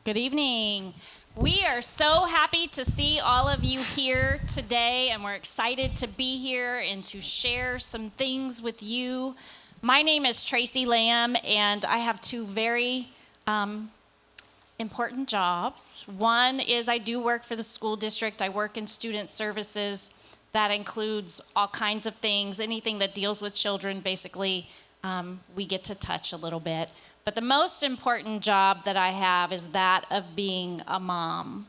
Good evening. We are so happy to see all of you here today, and we're excited to be here and to share some things with you. My name is Tracy Lamb, and I have two very important jobs. One is I do work for the school district. I work in student services. That includes all kinds of things, anything that deals with children, basically, we get to touch a little bit. But the most important job that I have is that of being a mom.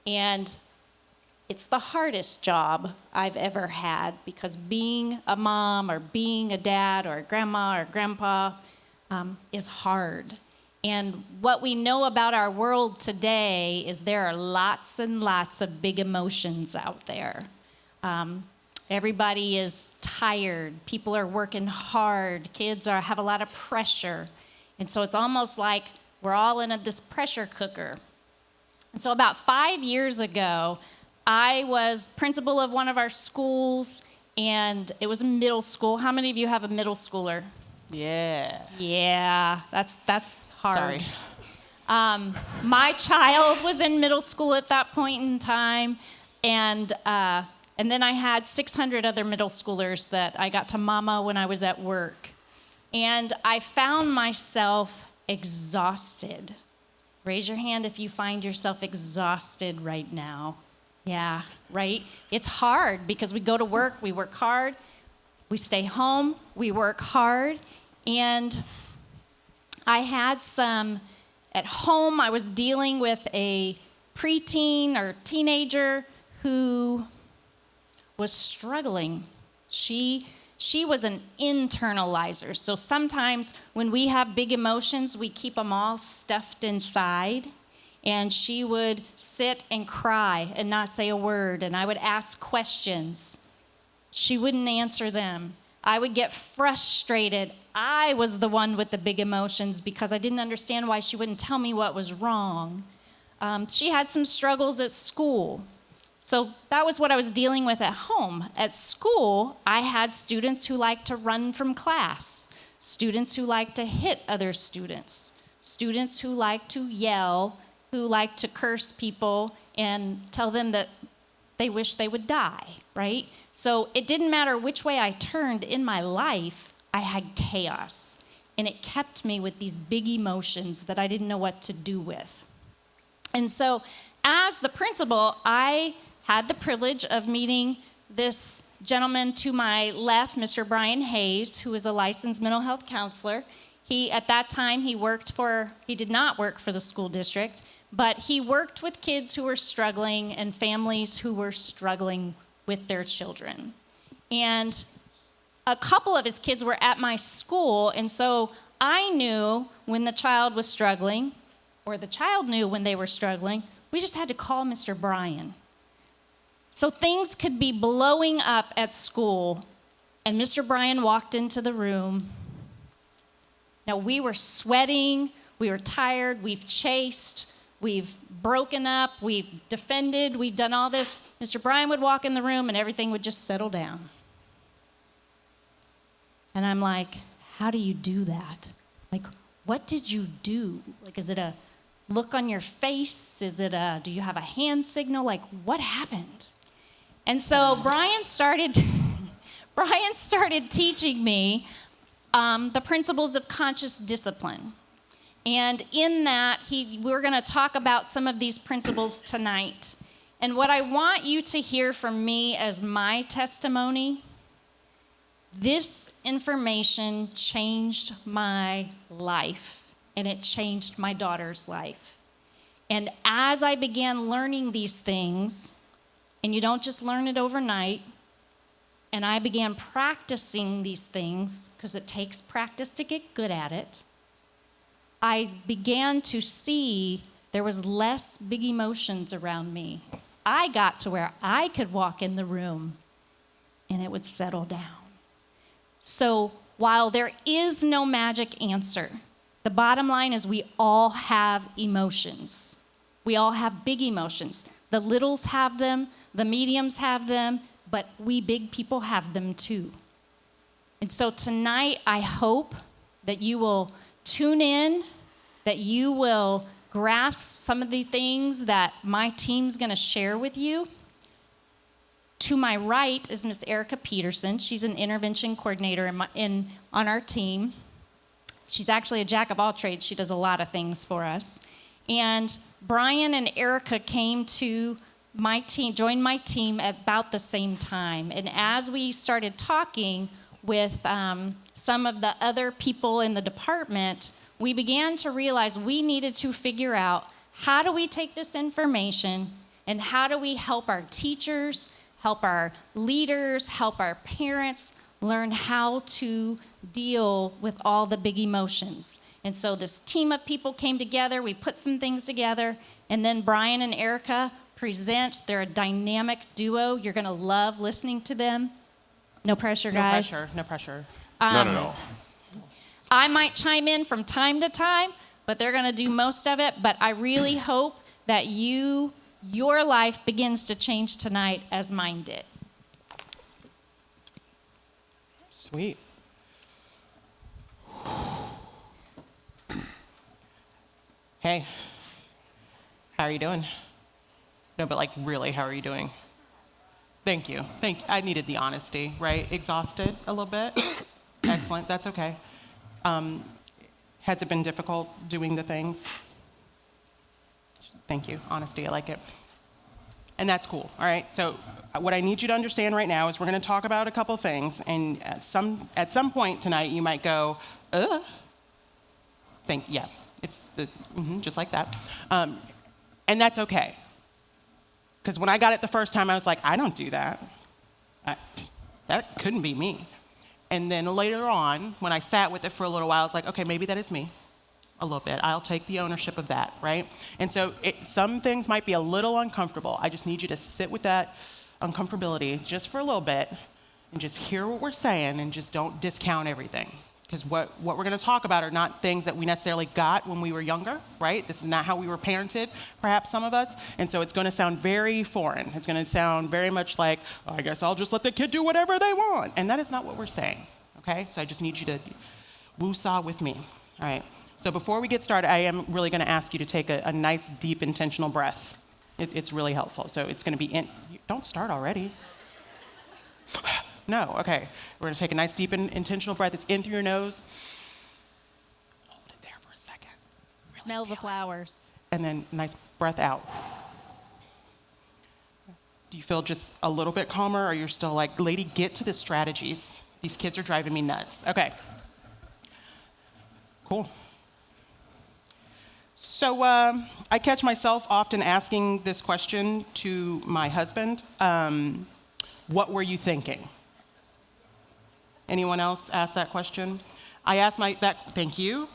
And it's the hardest job I've ever had, because being a mom or being a dad or a grandma or grandpa is hard. And what we know about our world today is there are lots and lots of big emotions out there. Everybody is tired. People are working hard. Kids have a lot of pressure. And so it's almost like we're all in this pressure cooker. And so about 5 years ago, I was principal of one of our schools, and it was a middle school. How many of you have a middle schooler? Yeah, that's hard. Sorry. My child was in middle school at that point in time, and then I had 600 other middle schoolers that I got to mama when I was at work. And I found myself exhausted. Raise your hand if you find yourself exhausted right now. Yeah, right? It's hard because we go to work, we work hard, we stay home, we work hard. And I had at home, I was dealing with a preteen or teenager who was struggling. She was an internalizer. So sometimes when we have big emotions, we keep them all stuffed inside. And she would sit and cry and not say a word. And I would ask questions. She wouldn't answer them. I would get frustrated. I was the one with the big emotions because I didn't understand why she wouldn't tell me what was wrong. She had some struggles at school. So that was what I was dealing with at home. At school, I had students who liked to run from class, students who liked to hit other students, students who liked to yell, who liked to curse people and tell them that they wish they would die, right? So it didn't matter which way I turned in my life, I had chaos. And it kept me with these big emotions that I didn't know what to do with. And so as the principal, I had the privilege of meeting this gentleman to my left, Mr. Brian Hayes, who is a licensed mental health counselor. At that time, he did not work for the school district, but he worked with kids who were struggling and families who were struggling with their children. And a couple of his kids were at my school, and so I knew when the child was struggling, or the child knew when they were struggling. We just had to call Mr. Brian. So things could be blowing up at school, and Mr. Brian walked into the room. Now, we were sweating, we were tired, we've chased, we've broken up, we've defended, we've done all this. Mr. Brian would walk in the room, and everything would just settle down. And I'm like, how do you do that? Like, what did you do? Like, is it a look on your face? Do you have a hand signal? Like, what happened? And so Brian started teaching me the principles of conscious discipline. And in that, we're going to talk about some of these principles tonight. And what I want you to hear from me as my testimony, this information changed my life, and it changed my daughter's life. And as I began learning these things, and you don't just learn it overnight, and I began practicing these things, because it takes practice to get good at it, I began to see there was less big emotions around me. I got to where I could walk in the room, and it would settle down. So while there is no magic answer, the bottom line is we all have emotions. We all have big emotions. The littles have them, the mediums have them, but we big people have them too. And so tonight, I hope that you will tune in, that you will grasp some of the things that my team's going to share with you. To my right is Miss Erica Peterson. She's an intervention coordinator on our team. She's actually a jack of all trades. She does a lot of things for us. And Brian and Erica came to my team, joined my team at about the same time. And as we started talking with some of the other people in the department, we began to realize we needed to figure out, how do we take this information and how do we help our teachers, help our leaders, help our parents learn how to deal with all the big emotions. And so this team of people came together, we put some things together, and then Brian and Erica present. They're a dynamic duo. You're gonna love listening to them. No pressure, guys. No pressure. Not at all. I might chime in from time to time, but they're gonna do most of it. But I really hope that your life begins to change tonight as mine did. Sweet. Hey, how are you doing? No, but like really, how are you doing? Thank you. I needed the honesty, right? Exhausted a little bit? Excellent, that's okay. Has it been difficult doing the things? Thank you, honesty, I like it. And that's cool, all right? So what I need you to understand right now is we're gonna talk about a couple things, and at some point tonight you might go, yeah, it's just like that. And that's okay. Because when I got it the first time, I was like, I don't do that. That couldn't be me. And then later on, when I sat with it for a little while, I was like, okay, maybe that is me. A little bit. I'll take the ownership of that, right? And so some things might be a little uncomfortable. I just need you to sit with that uncomfortability just for a little bit and just hear what we're saying and just don't discount everything. Because what we're going to talk about are not things that we necessarily got when we were younger, right? This is not how we were parented, perhaps some of us. And so it's going to sound very foreign. It's going to sound very much like, I guess I'll just let the kid do whatever they want. And that is not what we're saying, okay? So I just need you to woo-saw with me, all right? So before we get started, I am really going to ask you to take a nice, deep, intentional breath. It's really helpful. So it's going to be don't start already. No, okay. We're going to take a nice, deep, intentional breath. It's in through your nose. Hold it there for a second. Really smell the flowers. And then nice breath out. Do you feel just a little bit calmer, or you're still like, lady, get to the strategies. These kids are driving me nuts. Okay. Cool. So I catch myself often asking this question to my husband. What were you thinking? Anyone else ask that question? I ask thank you.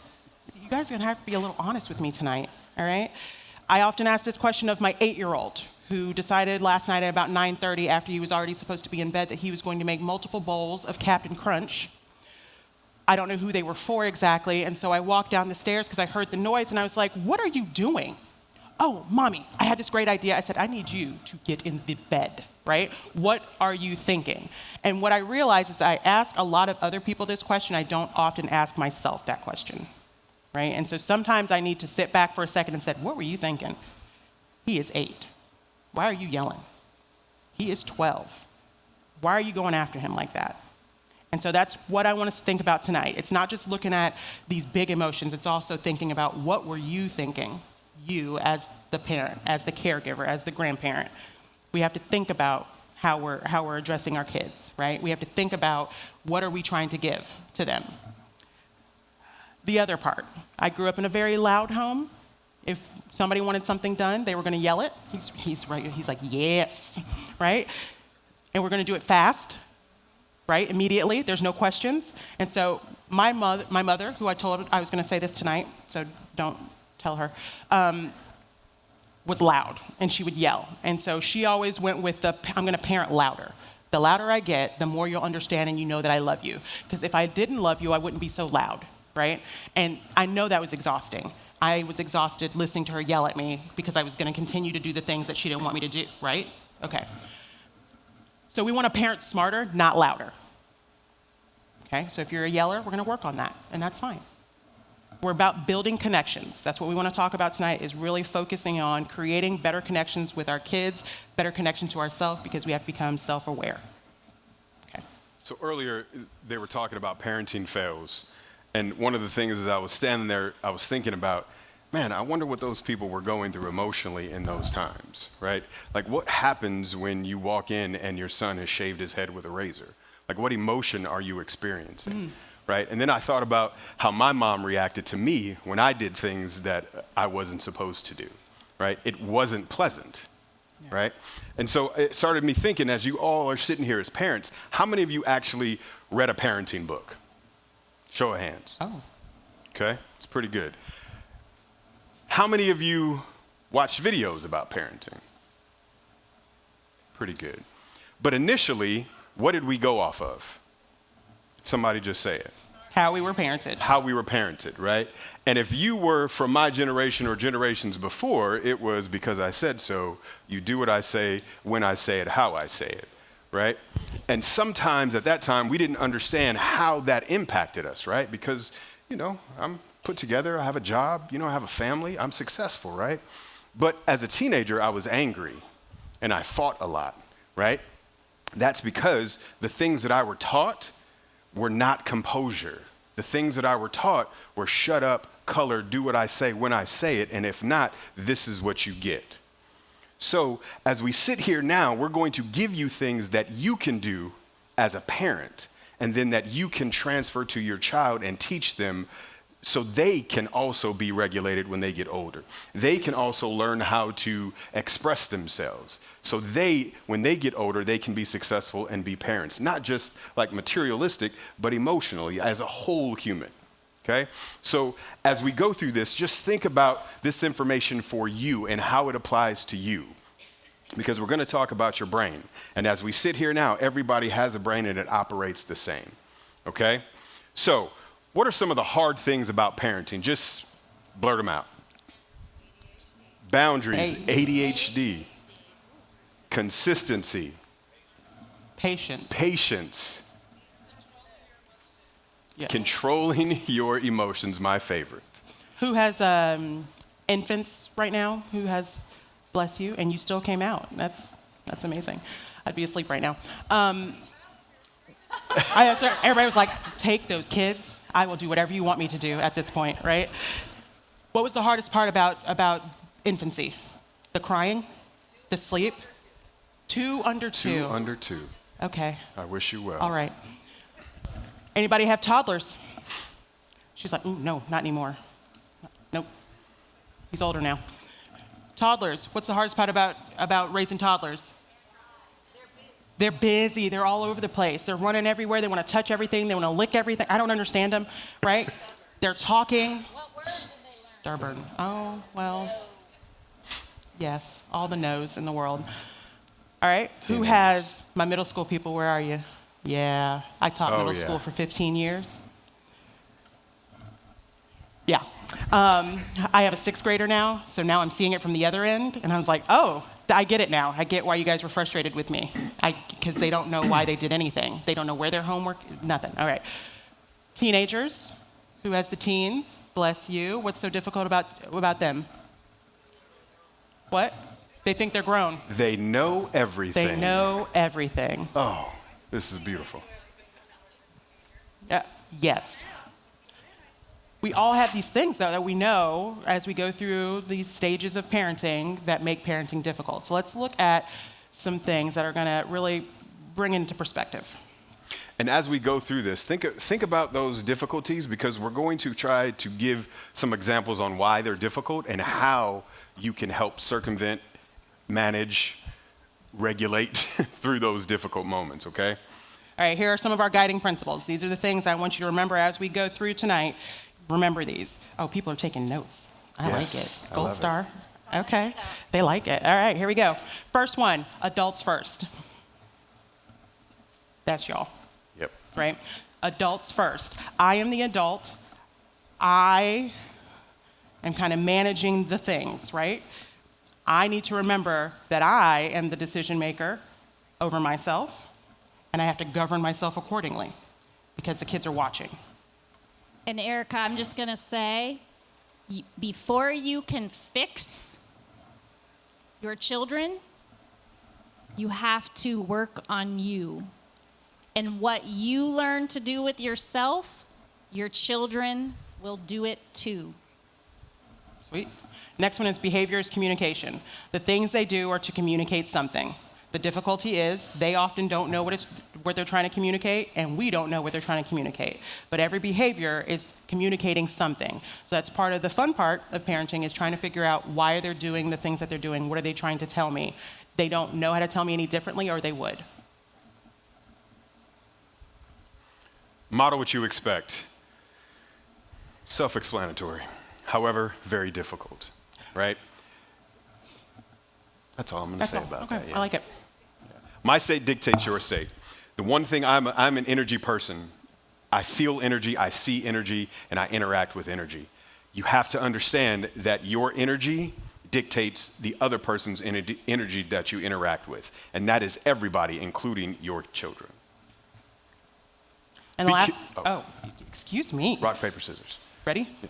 So you guys are gonna have to be a little honest with me tonight, all right? I often ask this question of my 8-year-old, who decided last night at about 9:30, after he was already supposed to be in bed, that he was going to make multiple bowls of Captain Crunch. I don't know who they were for exactly, and so I walked down the stairs because I heard the noise, and I was like, what are you doing? Oh, Mommy, I had this great idea. I said, I need you to get in the bed, right? What are you thinking? And what I realized is I ask a lot of other people this question. I don't often ask myself that question, right? And so sometimes I need to sit back for a second and say, what were you thinking? He is 8. Why are you yelling? He is 12. Why are you going after him like that? And so that's what I want us to think about tonight. It's not just looking at these big emotions. It's also thinking about, what were you thinking? You as the parent, as the caregiver, as the grandparent. We have to think about how we're addressing our kids, right? We have to think about, what are we trying to give to them? The other part, I grew up in a very loud home. If somebody wanted something done, they were going to yell it. He's right. He's like, yes, right? And we're going to do it fast, right? Immediately. There's no questions. And so my mother, who I told I was going to say this tonight, so don't tell her, was loud, and she would yell. And so she always went with I'm going to parent louder. The louder I get, the more you'll understand and you know that I love you. Because if I didn't love you, I wouldn't be so loud, right? And I know that was exhausting. I was exhausted listening to her yell at me because I was going to continue to do the things that she didn't want me to do, right? Okay. So we want to parent smarter, not louder. Okay, so if you're a yeller, we're going to work on that, and that's fine. We're about building connections. That's what we want to talk about tonight, is really focusing on creating better connections with our kids, better connection to ourselves, because we have to become self-aware. Okay. So earlier, they were talking about parenting fails. And one of the things is I was standing there, I was thinking about, man, I wonder what those people were going through emotionally in those times, right? Like, what happens when you walk in and your son has shaved his head with a razor? Like, what emotion are you experiencing, right? And then I thought about how my mom reacted to me when I did things that I wasn't supposed to do, right? It wasn't pleasant, right? And so it started me thinking, as you all are sitting here as parents, how many of you actually read a parenting book? Show of hands. Oh. Okay, it's pretty good. How many of you watched videos about parenting? Pretty good. But initially, what did we go off of? Somebody just say it. How we were parented. How we were parented, right? And if you were from my generation or generations before, it was because I said so. You do what I say, when I say it, how I say it, right? And sometimes at that time, we didn't understand how that impacted us, right? Because, I'm put together, I have a job, I have a family, I'm successful, right? But as a teenager, I was angry and I fought a lot, right? That's because the things that I were taught were not composure. The things that I were taught were shut up, color, do what I say when I say it, and if not, this is what you get. So as we sit here now, we're going to give you things that you can do as a parent, and then that you can transfer to your child and teach them so they can also be regulated when they get older. They can also learn how to express themselves. So when they get older, they can be successful and be parents, not just like materialistic, but emotionally as a whole human. Okay? So as we go through this, just think about this information for you and how it applies to you. Because we're going to talk about your brain. And as we sit here now, everybody has a brain and it operates the same. Okay? So, what are some of the hard things about parenting? Just blurt them out. Boundaries, ADHD, consistency, patience, controlling your emotions, my favorite. Who has infants right now? Who has, bless you, and you still came out? That's amazing. I'd be asleep right now. Everybody was like, take those kids. I will do whatever you want me to do at this point, right? What was the hardest part about infancy? The crying? The sleep? 2 under 2. 2 under 2. Okay. I wish you well. All right. Anybody have toddlers? She's like, ooh, no, not anymore. Nope. He's older now. Toddlers. What's the hardest part about raising toddlers? They're busy. They're all over the place. They're running everywhere. They want to touch everything. They want to lick everything. I don't understand them, right? They're talking. Stubborn. Oh, well, yes, all the no's in the world. All right, who has, my middle school people, where are you? Yeah, I taught middle school for 15 years. Yeah. I have a 6th grader now, so now I'm seeing it from the other end, and I was like, oh, I get it now. I get why you guys were frustrated with me, because they don't know why they did anything. They don't know where their homework, nothing. All right. Teenagers, who has the teens? Bless you. What's so difficult about them? What? They think they're grown. They know everything. They know everything. Oh, this is beautiful. Yes. We all have these things, though, that we know as we go through these stages of parenting that make parenting difficult. So let's look at some things that are going to really bring into perspective. And as we go through this, think about those difficulties, because we're going to try to give some examples on why they're difficult and how you can help circumvent, manage, regulate through those difficult moments, okay? All right, here are some of our guiding principles. These are the things I want you to remember as we go through tonight. Remember these. Oh, people are taking notes. I like it. Gold star. Okay, they like it. All right, here we go. First one, adults first. That's y'all. Yep. Right? Adults first. I am the adult. I am kind of managing the things, right? I need to remember that I am the decision maker over myself, and I have to govern myself accordingly because the kids are watching. And Erica, I'm just going to say, before you can fix your children, you have to work on you. And what you learn to do with yourself, your children will do it too. Sweet. Next one is behavior is communication. The things they do are to communicate something. The difficulty is they often don't know what they're trying to communicate, and we don't know what they're trying to communicate. But every behavior is communicating something. So that's part of the fun part of parenting, is trying to figure out why they're doing the things that they're doing. What are they trying to tell me? They don't know how to tell me any differently, or they would. Model what you expect. Self-explanatory. However, very difficult, right? That's all I'm going to say about that. Yeah. I like it. My state dictates your state. The one thing, I'm an energy person. I feel energy, I see energy, and I interact with energy. You have to understand that your energy dictates the other person's energy that you interact with. And that is everybody, including your children. And the last, excuse me. Rock, paper, scissors. Ready? Yeah.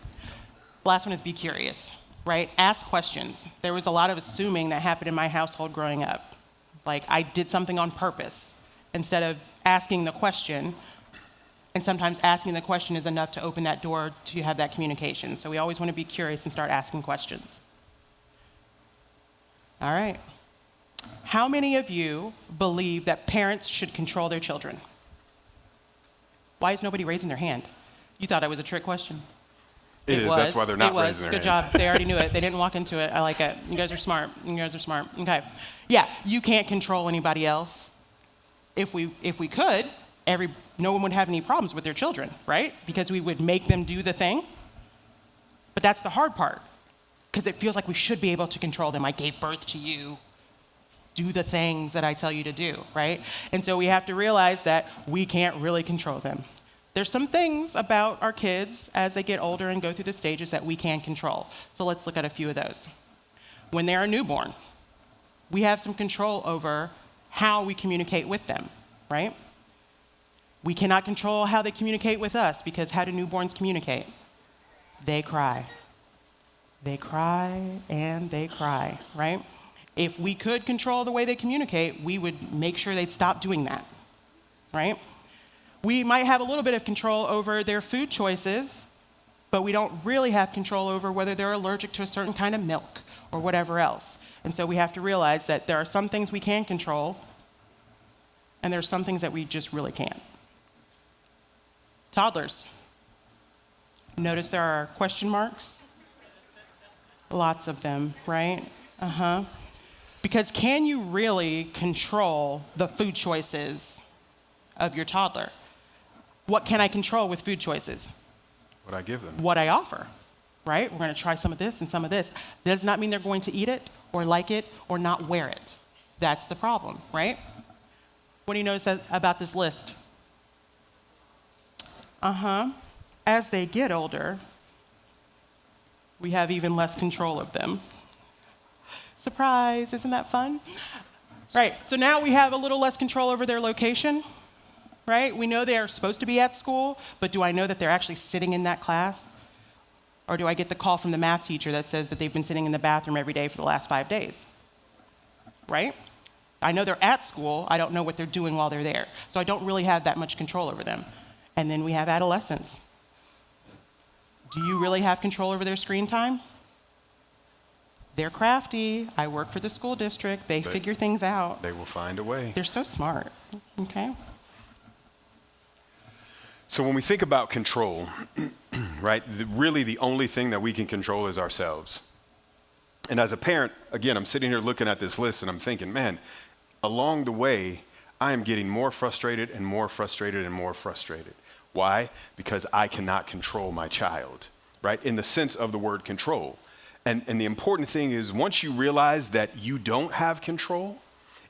Last one is be curious, right? Ask questions. There was a lot of assuming that happened in my household growing up. Like, I did something on purpose instead of asking the question. And sometimes asking the question is enough to open that door to have that communication. So we always want to be curious and start asking questions. All right. How many of you believe that parents should control their children? Why is nobody raising their hand? You thought it was a trick question. It is. That's why they're not raising their hand. Good job. They already knew it. They didn't walk into it. I like it. You guys are smart. You guys are smart. Okay. Yeah, you can't control anybody else. If we could, no one would have any problems with their children, right? Because we would make them do the thing. But that's the hard part, because it feels like we should be able to control them. I gave birth to you. Do the things that I tell you to do, right? And so we have to realize that we can't really control them. There's some things about our kids as they get older and go through the stages that we can control. So let's look at a few of those. When they're a newborn, we have some control over how we communicate with them, right? We cannot control how they communicate with us, because how do newborns communicate? They cry. They cry and they cry, right? If we could control the way they communicate, we would make sure they'd stop doing that, right? We might have a little bit of control over their food choices, but we don't really have control over whether they're allergic to a certain kind of milk or whatever else. And so we have to realize that there are some things we can control, and there are some things that we just really can't. Toddlers. Notice there are question marks. Lots of them, right? Because can you really control the food choices of your toddler? What can I control with food choices? What I give them. What I offer, right? We're going to try some of this and some of this. That does not mean they're going to eat it or like it or not wear it. That's the problem, right? What do you notice about this list? As they get older, we have even less control of them. Surprise, isn't that fun? Right, so now we have a little less control over their location, right? We know they are supposed to be at school, but do I know that they're actually sitting in that class? Or do I get the call from the math teacher that says that they've been sitting in the bathroom every day for the last 5 days, right? I know they're at school, I don't know what they're doing while they're there. So I don't really have that much control over them. And then we have adolescents. Do you really have control over their screen time? They're crafty. I work for the school district. They figure things out. They will find a way. They're so smart, okay? So when we think about control, right, really the only thing that we can control is ourselves. And as a parent, again, I'm sitting here looking at this list and I'm thinking, man, along the way, I am getting more frustrated and more frustrated and more frustrated. Why? Because I cannot control my child, right? In the sense of the word control. And the important thing is, once you realize that you don't have control,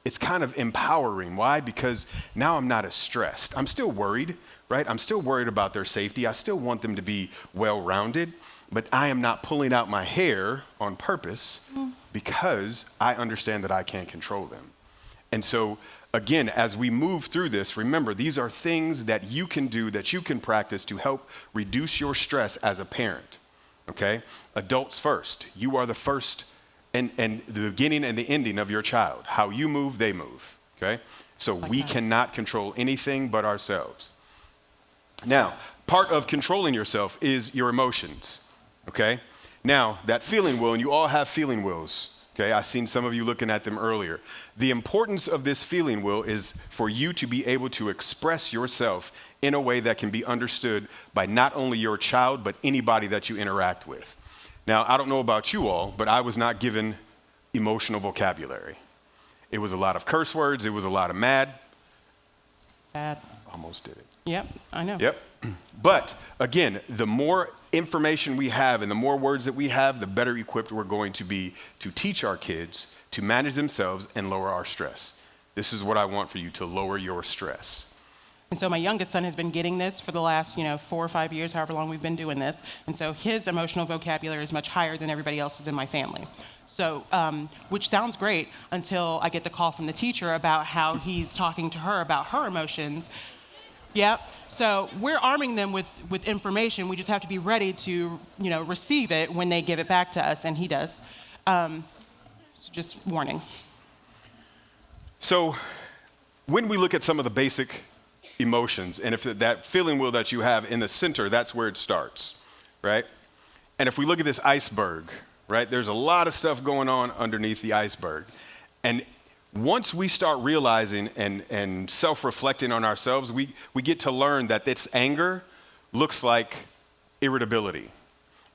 it's kind of empowering. Why? Because now I'm not as stressed. I'm still worried, right? I'm still worried about their safety. I still want them to be well-rounded, but I am not pulling out my hair on purpose because I understand that I can't control them. And so, again, as we move through this, remember, these are things that you can do, that you can practice to help reduce your stress as a parent, okay? Adults first. You are the first and the beginning and the ending of your child. How you move, they move, okay? So we cannot control anything but ourselves. Now, part of controlling yourself is your emotions, okay? Now, that feeling wheel, and you all have feeling wheels, okay? I seen some of you looking at them earlier. The importance of this feeling wheel is for you to be able to express yourself in a way that can be understood by not only your child, but anybody that you interact with. Now, I don't know about you all, but I was not given emotional vocabulary. It was a lot of curse words. It was a lot of mad. Sad. Almost did it. Yep, I know. Yep. But again, the more information we have and the more words that we have, the better equipped we're going to be to teach our kids to manage themselves and lower our stress. This is what I want for you, to lower your stress. And so my youngest son has been getting this for the last, 4 or 5 years, however long we've been doing this. And so his emotional vocabulary is much higher than everybody else's in my family. So, which sounds great until I get the call from the teacher about how he's talking to her about her emotions. Yeah. So we're arming them with information. We just have to be ready to, receive it when they give it back to us, and he does. So just warning. So when we look at some of the basic emotions, and if that feeling wheel that you have in the center, that's where it starts, right? And if we look at this iceberg, right, there's a lot of stuff going on underneath the iceberg. And once we start realizing and self-reflecting on ourselves, we get to learn that this anger looks like irritability.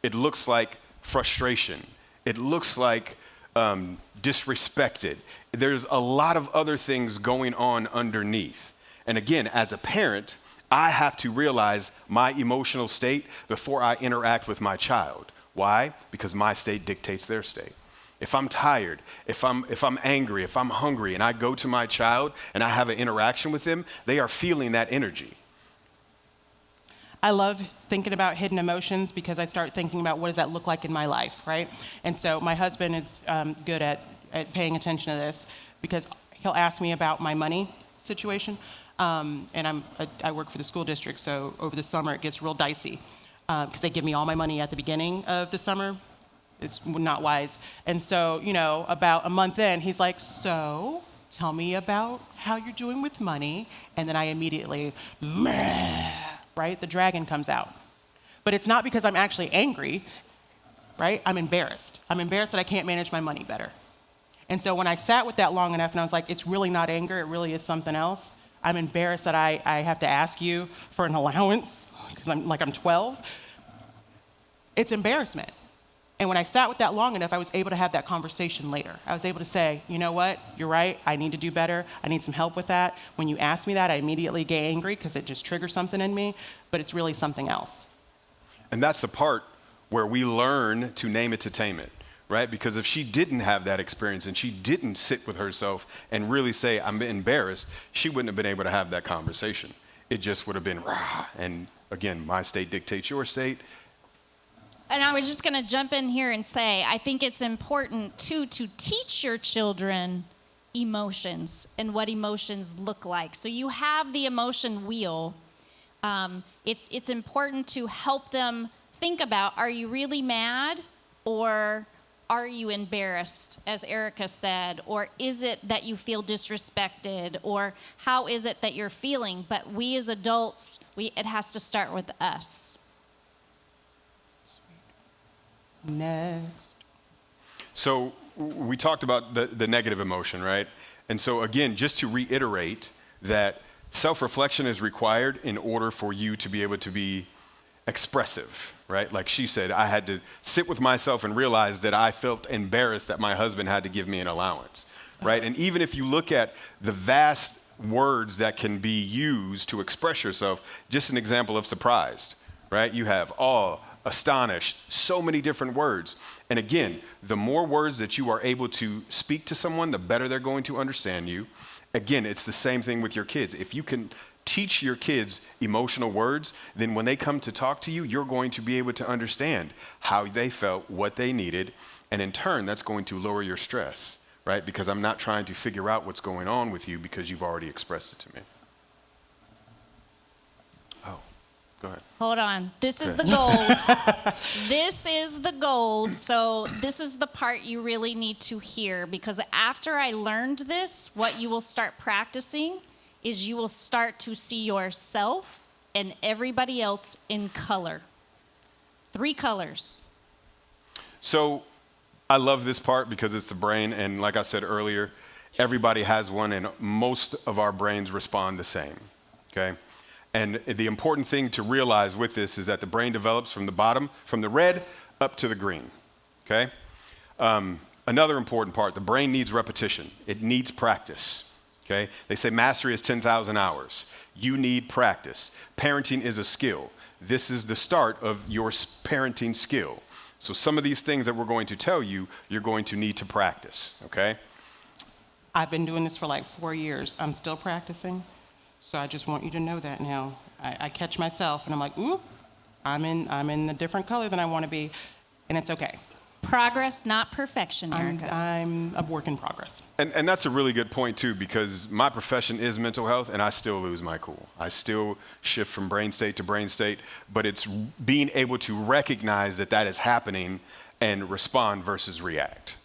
It looks like frustration. It looks like disrespected. There's a lot of other things going on underneath. And again, as a parent, I have to realize my emotional state before I interact with my child. Why? Because my state dictates their state. If I'm tired, if I'm angry, if I'm hungry, and I go to my child and I have an interaction with them, they are feeling that energy. I love thinking about hidden emotions because I start thinking about what does that look like in my life, right? And so my husband is good at paying attention to this because he'll ask me about my money situation. And I work for the school district, so over the summer it gets real dicey because they give me all my money at the beginning of the summer. It's not wise. And so, about a month in, he's like, so tell me about how you're doing with money. And then I immediately, right? The dragon comes out. But it's not because I'm actually angry, right? I'm embarrassed. I'm embarrassed that I can't manage my money better. And so when I sat with that long enough and I was like, it's really not anger, it really is something else. I'm embarrassed that I have to ask you for an allowance because I'm 12. It's embarrassment. And when I sat with that long enough, I was able to have that conversation later. I was able to say, you know what, you're right, I need to do better. I need some help with that. When you ask me that, I immediately get angry because it just triggers something in me, but it's really something else. And that's the part where we learn to name it to tame it, right? Because if she didn't have that experience and she didn't sit with herself and really say, I'm embarrassed, she wouldn't have been able to have that conversation. It just would have been, rah. And again, my state dictates your state. And I was just going to jump in here and say, I think it's important, too, to teach your children emotions and what emotions look like. So you have the emotion wheel. It's important to help them think about, are you really mad or are you embarrassed, as Erica said? Or is it that you feel disrespected? Or how is it that you're feeling? But we as adults, it has to start with us. Next. So we talked about the negative emotion, right? And so again, just to reiterate that self-reflection is required in order for you to be able to be expressive, right? Like she said, I had to sit with myself and realize that I felt embarrassed that my husband had to give me an allowance, right? And even if you look at the vast words that can be used to express yourself, just an example of surprised, right? You have awe, astonished, so many different words. And again, the more words that you are able to speak to someone, the better they're going to understand you. Again, it's the same thing with your kids. If you can teach your kids emotional words, then when they come to talk to you, you're going to be able to understand how they felt, what they needed, and in turn, that's going to lower your stress, right? Because I'm not trying to figure out what's going on with you because you've already expressed it to me. Oh, go ahead. Hold on. This is the gold. This is the gold. So this is the part you really need to hear, because after I learned this, what you will start practicing is you will start to see yourself and everybody else in color. 3 colors. So I love this part because it's the brain, and like I said earlier, everybody has one, and most of our brains respond the same, okay? And the important thing to realize with this is that the brain develops from the bottom, from the red up to the green, okay? Another important part, the brain needs repetition. It needs practice, okay? They say mastery is 10,000 hours. You need practice. Parenting is a skill. This is the start of your parenting skill. So some of these things that we're going to tell you, you're going to need to practice, okay? I've been doing this for like 4 years. I'm still practicing. So I just want you to know that now. I catch myself and I'm like, ooh, I'm in a different color than I want to be, and it's okay. Progress, not perfection, Erica. I'm a work in progress. And that's a really good point too, because my profession is mental health and I still lose my cool. I still shift from brain state to brain state, but it's being able to recognize that that is happening and respond versus react.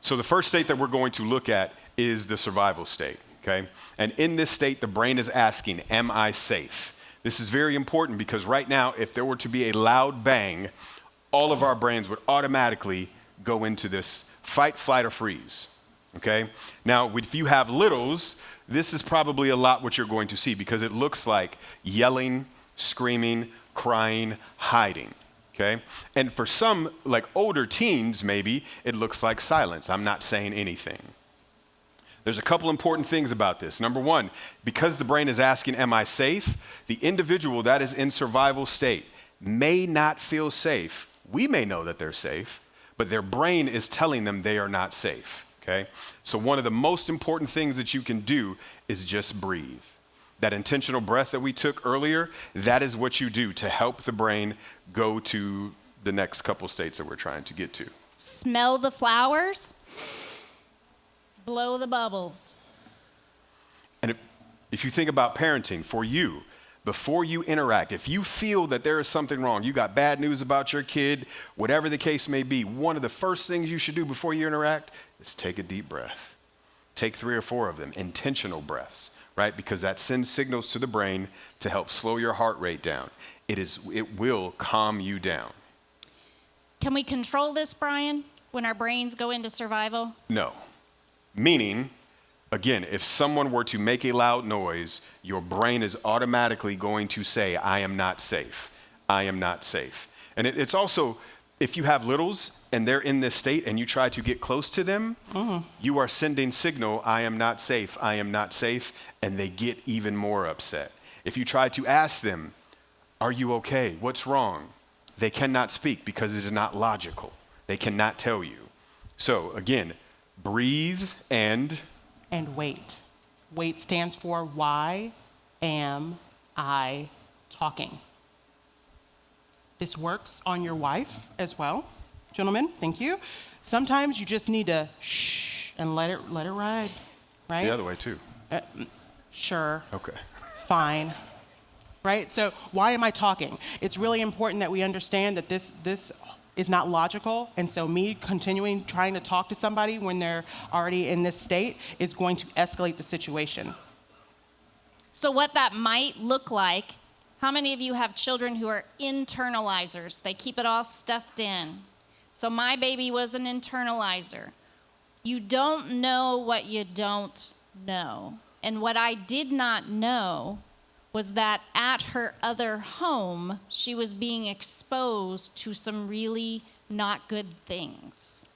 So the first state that we're going to look at is the survival state, okay? And in this state, the brain is asking, am I safe? This is very important because right now, if there were to be a loud bang, all of our brains would automatically go into this fight, flight, or freeze, okay? Now, if you have littles, this is probably a lot what you're going to see because it looks like yelling, screaming, crying, hiding, okay? And for some, like older teens maybe, it looks like silence. I'm not saying anything. There's a couple important things about this. Number one, because the brain is asking, am I safe? The individual that is in survival state may not feel safe. We may know that they're safe, but their brain is telling them they are not safe, okay? So one of the most important things that you can do is just breathe. That intentional breath that we took earlier, that is what you do to help the brain go to the next couple states that we're trying to get to. Smell the flowers, blow the bubbles. And if you think about parenting, for you, before you interact, if you feel that there is something wrong, you got bad news about your kid, whatever the case may be, one of the first things you should do before you interact is take a deep breath. Take 3 or 4 of them, intentional breaths, right? Because that sends signals to the brain to help slow your heart rate down. It will calm you down. Can we control this, Brian, when our brains go into survival? No. Meaning, again, if someone were to make a loud noise, your brain is automatically going to say, I am not safe. I am not safe. And it's also, if you have littles and they're in this state and you try to get close to them, you are sending signal, I am not safe, I am not safe, and they get even more upset. If you try to ask them, are you okay? What's wrong? They cannot speak because it is not logical. They cannot tell you. So again, breathe and wait. Wait stands for why am I talking? This works on your wife as well. Gentlemen, thank you. Sometimes you just need to shh and let it ride, right? the other way too. Sure. Okay. Fine. Right? So why am I talking? It's really important that we understand that this is not logical, and so me continuing trying to talk to somebody when they're already in this state is going to escalate the situation. So what that might look like, how many of you have children who are internalizers? They keep it all stuffed in. So my baby was an internalizer. You don't know what you don't know. And what I did not know was that at her other home, she was being exposed to some really not good things.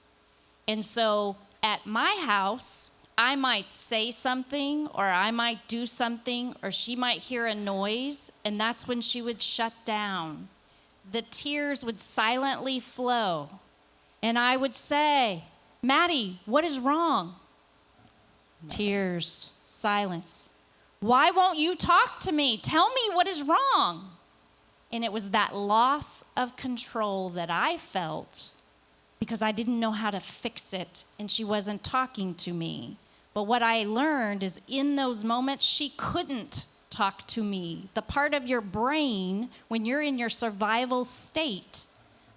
And so at my house, I might say something, or I might do something, or she might hear a noise, and that's when she would shut down. The tears would silently flow. And I would say, Maddie, what is wrong? Tears, silence. Why won't you talk to me? Tell me what is wrong. And it was that loss of control that I felt because I didn't know how to fix it and she wasn't talking to me. But what I learned is in those moments, she couldn't talk to me. The part of your brain, when you're in your survival state,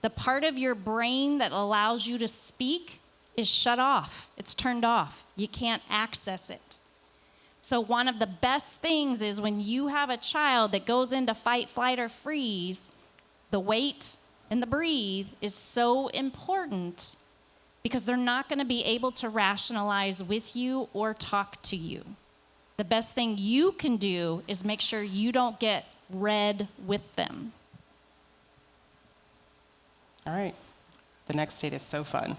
the part of your brain that allows you to speak is shut off. It's turned off. You can't access it. So one of the best things is when you have a child that goes into fight, flight, or freeze, the wait and the breathe is so important because they're not going to be able to rationalize with you or talk to you. The best thing you can do is make sure you don't get red with them. All right. The next state is so fun.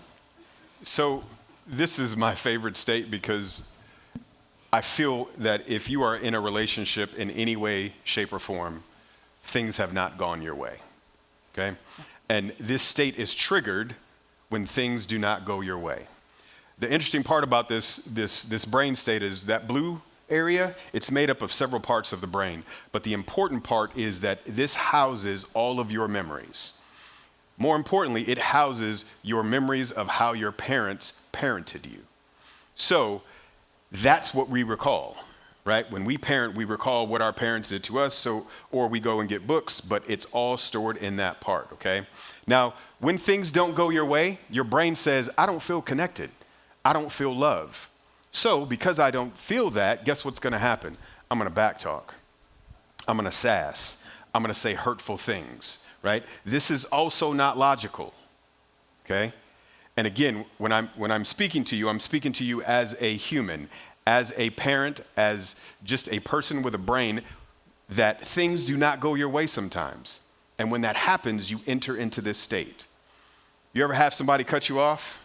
So this is my favorite state because I feel that if you are in a relationship in any way, shape, or form, things have not gone your way, okay? And this state is triggered when things do not go your way. The interesting part about this brain state is that blue area, it's made up of several parts of the brain, but the important part is that this houses all of your memories. More importantly, it houses your memories of how your parents parented you. So that's what we recall, right? When we parent, we recall what our parents did to us, or we go and get books, but it's all stored in that part, okay? Now, when things don't go your way, your brain says, I don't feel connected. I don't feel love. So because I don't feel that, guess what's gonna happen? I'm gonna backtalk. I'm gonna sass. I'm gonna say hurtful things, right? This is also not logical, okay? And again, when I'm speaking to you, I'm speaking to you as a human, as a parent, as just a person with a brain, that things do not go your way sometimes. And when that happens, you enter into this state. You ever have somebody cut you off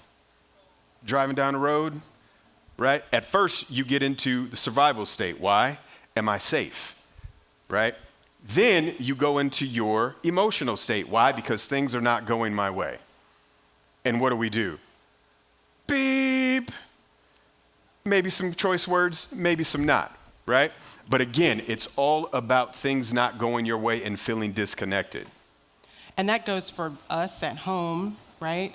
driving down the road, right? At first, you get into the survival state. Why? Am I safe, right? Then you go into your emotional state. Why? Because things are not going my way. And what do? Beep. Maybe some choice words, maybe some not, right? But again, it's all about things not going your way and feeling disconnected. And that goes for us at home, right?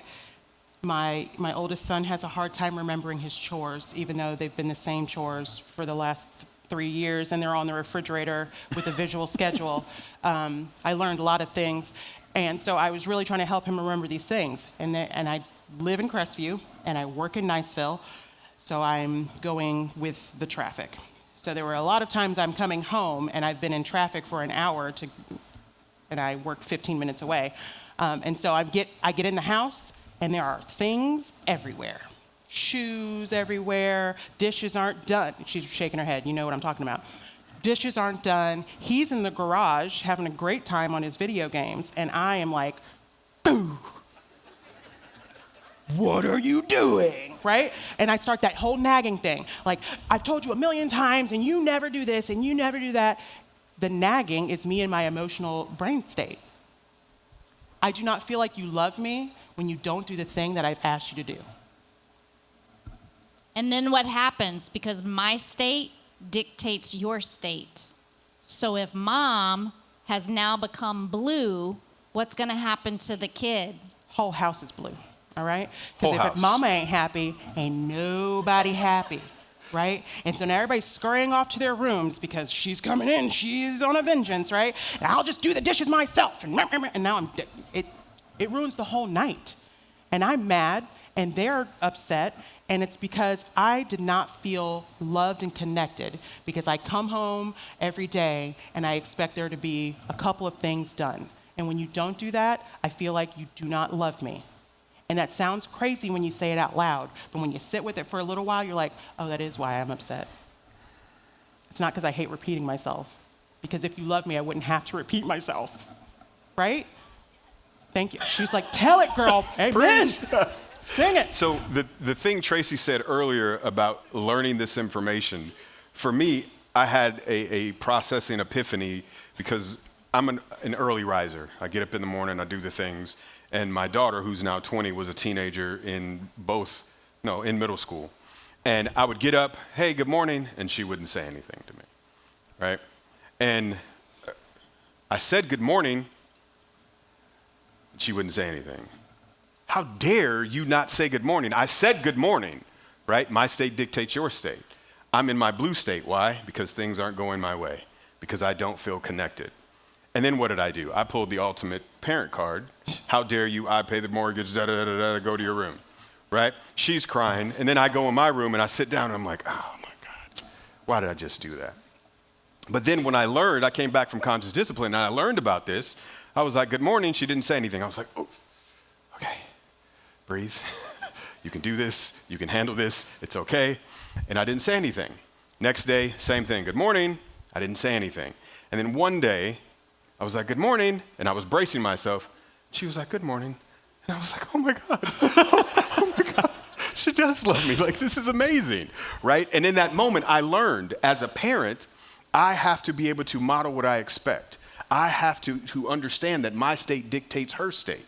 My oldest son has a hard time remembering his chores, even though they've been the same chores for the last 3 years, and they're on the refrigerator with a visual schedule. I learned a lot of things. And so I was really trying to help him remember these things. And I live in Crestview, and I work in Niceville, so I'm going with the traffic. So there were a lot of times I'm coming home, and I've been in traffic for an hour, and I work 15 minutes away. And so I get in the house, and there are things everywhere. Shoes everywhere, dishes aren't done. She's shaking her head, you know what I'm talking about. Dishes aren't done. He's in the garage having a great time on his video games, and I am like, boo. What are you doing, right? And I start that whole nagging thing. Like, I've told you 1,000,000 times, and you never do this, and you never do that. The nagging is me in my emotional brain state. I do not feel like you love me when you don't do the thing that I've asked you to do. And then what happens? Because my state dictates your state. So if mom has now become blue, what's going to happen to the kid? Whole house is blue, all right? Whole Because if house. mama ain't happy, ain't nobody happy, right? And so now everybody's scurrying off to their rooms because she's coming in, she's on a vengeance, right? And I'll just do the dishes myself. And now it ruins the whole night. And I'm mad, and they're upset, and it's because I did not feel loved and connected because I come home every day and I expect there to be a couple of things done. And when you don't do that, I feel like you do not love me. And that sounds crazy when you say it out loud, but when you sit with it for a little while, you're like, oh, that is why I'm upset. It's not because I hate repeating myself, because if you love me, I wouldn't have to repeat myself, right? Thank you. She's like, tell it, girl. Amen. Sing it. So the thing Tracy said earlier about learning this information, for me, I had a processing epiphany because I'm an early riser. I get up in the morning, I do the things, and my daughter, who's now 20, was a teenager in middle school. And I would get up, hey, good morning, and she wouldn't say anything to me, right? And I said good morning, she wouldn't say anything. How dare you not say good morning? I said good morning, right? My state dictates your state. I'm in my blue state. Why? Because things aren't going my way, because I don't feel connected. And then what did I do? I pulled the ultimate parent card. How dare you? I pay the mortgage, go to your room, right? She's crying. And then I go in my room and I sit down and I'm like, oh my God, why did I just do that? But then when I came back from conscious discipline and I learned about this, I was like, good morning. She didn't say anything. I was like, oh, okay, breathe. You can do this. You can handle this. It's okay. And I didn't say anything. Next day, same thing. Good morning. I didn't say anything. And then one day, I was like, good morning. And I was bracing myself. She was like, good morning. And I was like, oh my God. Oh my God. She does love me. Like, this is amazing, right? And in that moment, I learned as a parent, I have to be able to model what I expect. I have to understand that my state dictates her state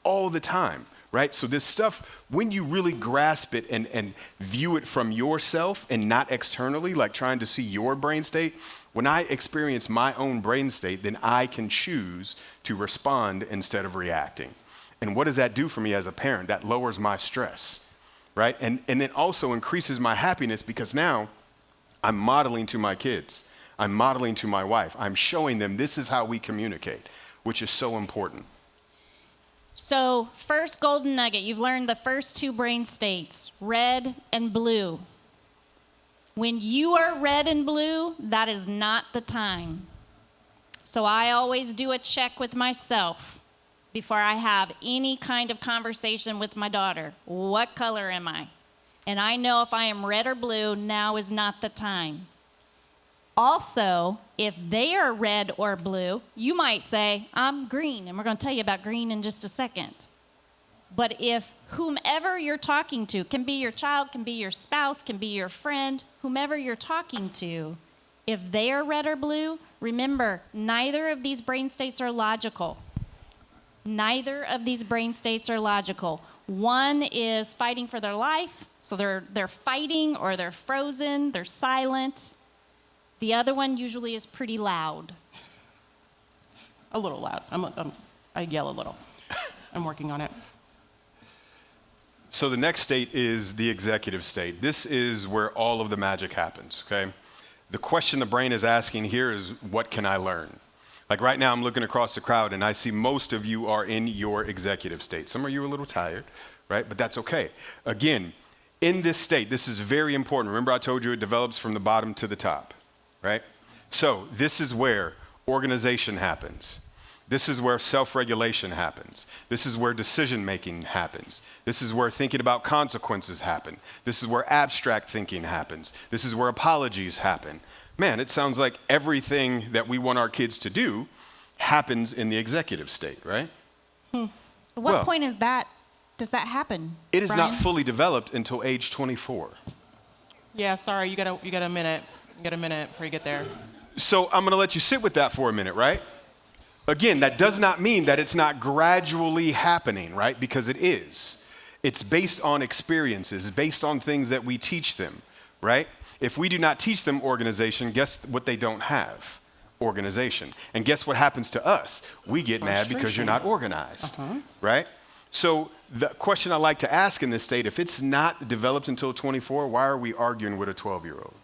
all the time, right? So this stuff, when you really grasp it and view it from yourself and not externally, like trying to see your brain state, when I experience my own brain state, then I can choose to respond instead of reacting. And what does that do for me as a parent? That lowers my stress, right? And it also increases my happiness because now I'm modeling to my kids. I'm modeling to my wife. I'm showing them this is how we communicate, which is so important. So, first golden nugget, you've learned the first two brain states, red and blue. When you are red and blue, that is not the time. So I always do a check with myself before I have any kind of conversation with my daughter. What color am I? And I know if I am red or blue, now is not the time. Also, if they are red or blue, you might say, I'm green, and we're going to tell you about green in just a second. But if whomever you're talking to, can be your child, can be your spouse, can be your friend, whomever you're talking to, if they are red or blue, remember, neither of these brain states are logical. Neither of these brain states are logical. One is fighting for their life, so they're fighting or they're frozen, they're silent. The other one usually is pretty loud. A little loud. I yell a little. I'm working on it. So the next state is the executive state. This is where all of the magic happens, okay? The question the brain is asking here is, what can I learn? Like right now, I'm looking across the crowd and I see most of you are in your executive state. Some of you are a little tired, right? But that's okay. Again, in this state, this is very important. Remember I told you it develops from the bottom to the top. Right? So this is where organization happens. This is where self-regulation happens. This is where decision-making happens. This is where thinking about consequences happen. This is where abstract thinking happens. This is where apologies happen. Man, it sounds like everything that we want our kids to do happens in the executive state, right? At what point does that happen? It is Brian? not fully developed until age 24. Yeah, sorry, you got a minute. You got a minute before you get there. So I'm going to let you sit with that for a minute, right? Again, that does not mean that it's not gradually happening, right? Because it is. It's based on experiences, based on things that we teach them, right? If we do not teach them organization, guess what they don't have? Organization. And guess what happens to us? We get mad because you're not organized, right? So the question I like to ask in this state, if it's not developed until 24, why are we arguing with a 12-year-old?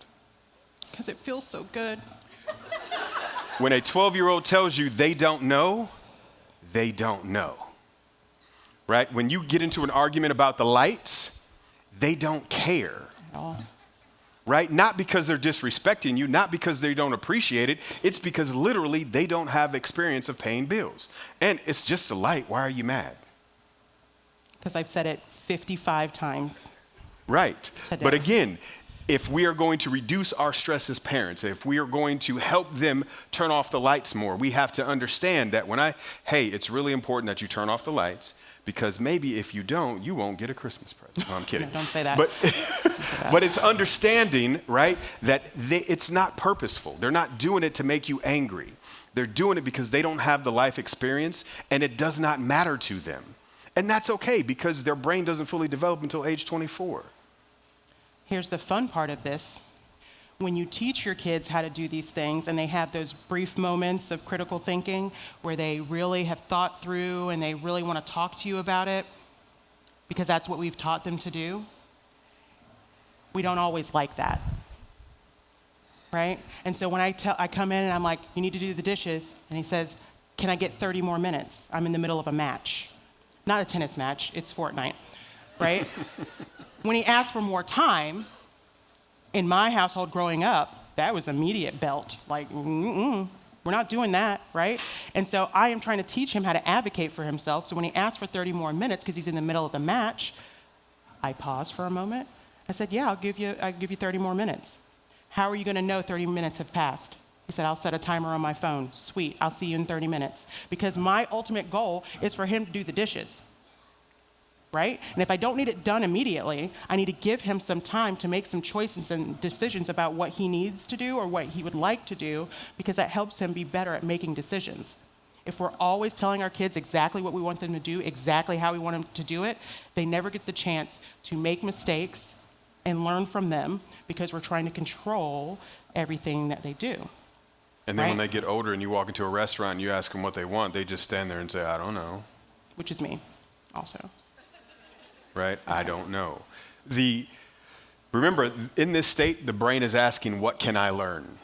Because it feels so good. When a 12-year-old tells you they don't know, they don't know, right? When you get into an argument about the lights, they don't care, At all. right? Not because they're disrespecting you, not because they don't appreciate it. It's because literally they don't have experience of paying bills. And it's just a light. Why are you mad? Because I've said it 55 times. Right. Today. But again, if we are going to reduce our stress as parents, if we are going to help them turn off the lights more, we have to understand that it's really important that you turn off the lights because maybe if you don't, you won't get a Christmas present. No, I'm kidding. No, don't say that. But it's understanding, right, that it's not purposeful. They're not doing it to make you angry. They're doing it because they don't have the life experience and it does not matter to them. And that's okay because their brain doesn't fully develop until age 24. Here's the fun part of this. When you teach your kids how to do these things and they have those brief moments of critical thinking where they really have thought through and they really want to talk to you about it, because that's what we've taught them to do, we don't always like that, right? And so when I come in and I'm like, you need to do the dishes, and he says, can I get 30 more minutes? I'm in the middle of a match. Not a tennis match, it's Fortnite, right? When he asked for more time, in my household growing up, that was immediate belt, like, we're not doing that, right? And so I am trying to teach him how to advocate for himself. So when he asked for 30 more minutes, because he's in the middle of the match, I paused for a moment. I said, yeah, I'll give you 30 more minutes. How are you going to know 30 minutes have passed? He said, I'll set a timer on my phone. Sweet, I'll see you in 30 minutes. Because my ultimate goal is for him to do the dishes, right? And if I don't need it done immediately, I need to give him some time to make some choices and decisions about what he needs to do or what he would like to do, because that helps him be better at making decisions. If we're always telling our kids exactly what we want them to do, exactly how we want them to do it, they never get the chance to make mistakes and learn from them, because we're trying to control everything that they do. And then right? when they get older and you walk into a restaurant and you ask them what they want, they just stand there and say, I don't know. Which is me, also. Right? I don't know. Remember, in this state, the brain is asking, what can I learn?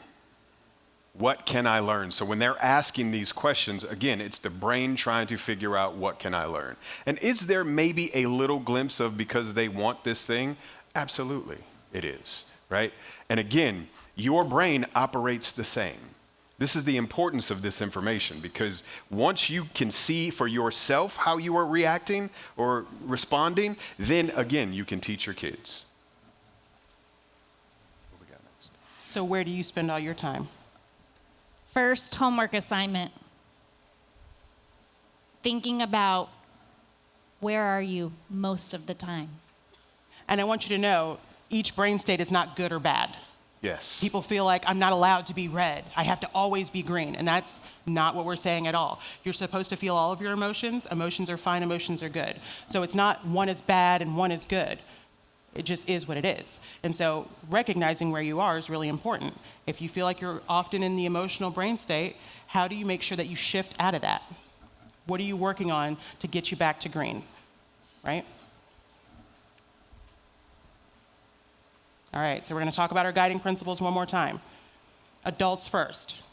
What can I learn? So when they're asking these questions, again, it's the brain trying to figure out what can I learn. And is there maybe a little glimpse of because they want this thing? Absolutely, it is, right? And again, your brain operates the same. This is the importance of this information, because once you can see for yourself how you are reacting or responding, then again, you can teach your kids. What we got next? So where do you spend all your time? First homework assignment. Thinking about where are you most of the time. And I want you to know, each brain state is not good or bad. Yes. People feel like I'm not allowed to be red. I have to always be green. And that's not what we're saying at all. You're supposed to feel all of your emotions. Emotions are fine, emotions are good. So it's not one is bad and one is good. It just is what it is. And so recognizing where you are is really important. If you feel like you're often in the emotional brain state, how do you make sure that you shift out of that? What are you working on to get you back to green, right? All right, so we're going to talk about our guiding principles one more time. Adults first.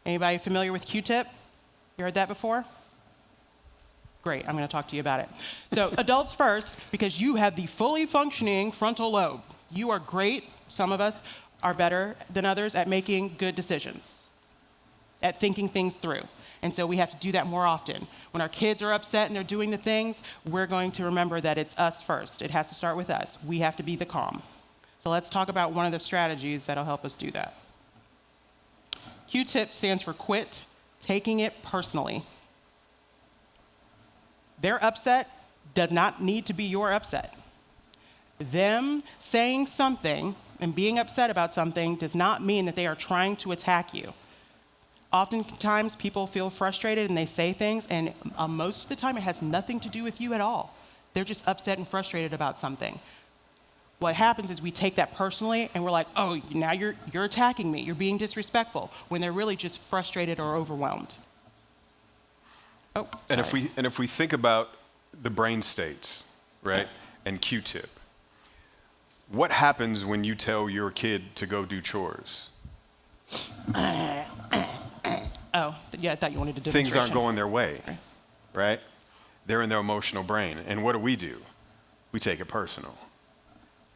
Anybody familiar with Q-tip? You heard that before? Great, I'm going to talk to you about it. So adults first, because you have the fully functioning frontal lobe. You are great, some of us are better than others at making good decisions, at thinking things through. And so we have to do that more often. When our kids are upset and they're doing the things, we're going to remember that it's us first. It has to start with us. We have to be the calm. So let's talk about one of the strategies that'll help us do that. Q-tip stands for quit taking it personally. Their upset does not need to be your upset. Them saying something and being upset about something does not mean that they are trying to attack you. Oftentimes, people feel frustrated and they say things, and most of the time, it has nothing to do with you at all. They're just upset and frustrated about something. What happens is we take that personally, and we're like, oh, now you're attacking me. You're being disrespectful, when they're really just frustrated or overwhelmed. Oh, And sorry. if we think about the brain states, right, and Q-tip, what happens when you tell your kid to go do chores? Oh, yeah, I thought you wanted to do Things aren't going their way, right? They're in their emotional brain. And what do? We take it personal,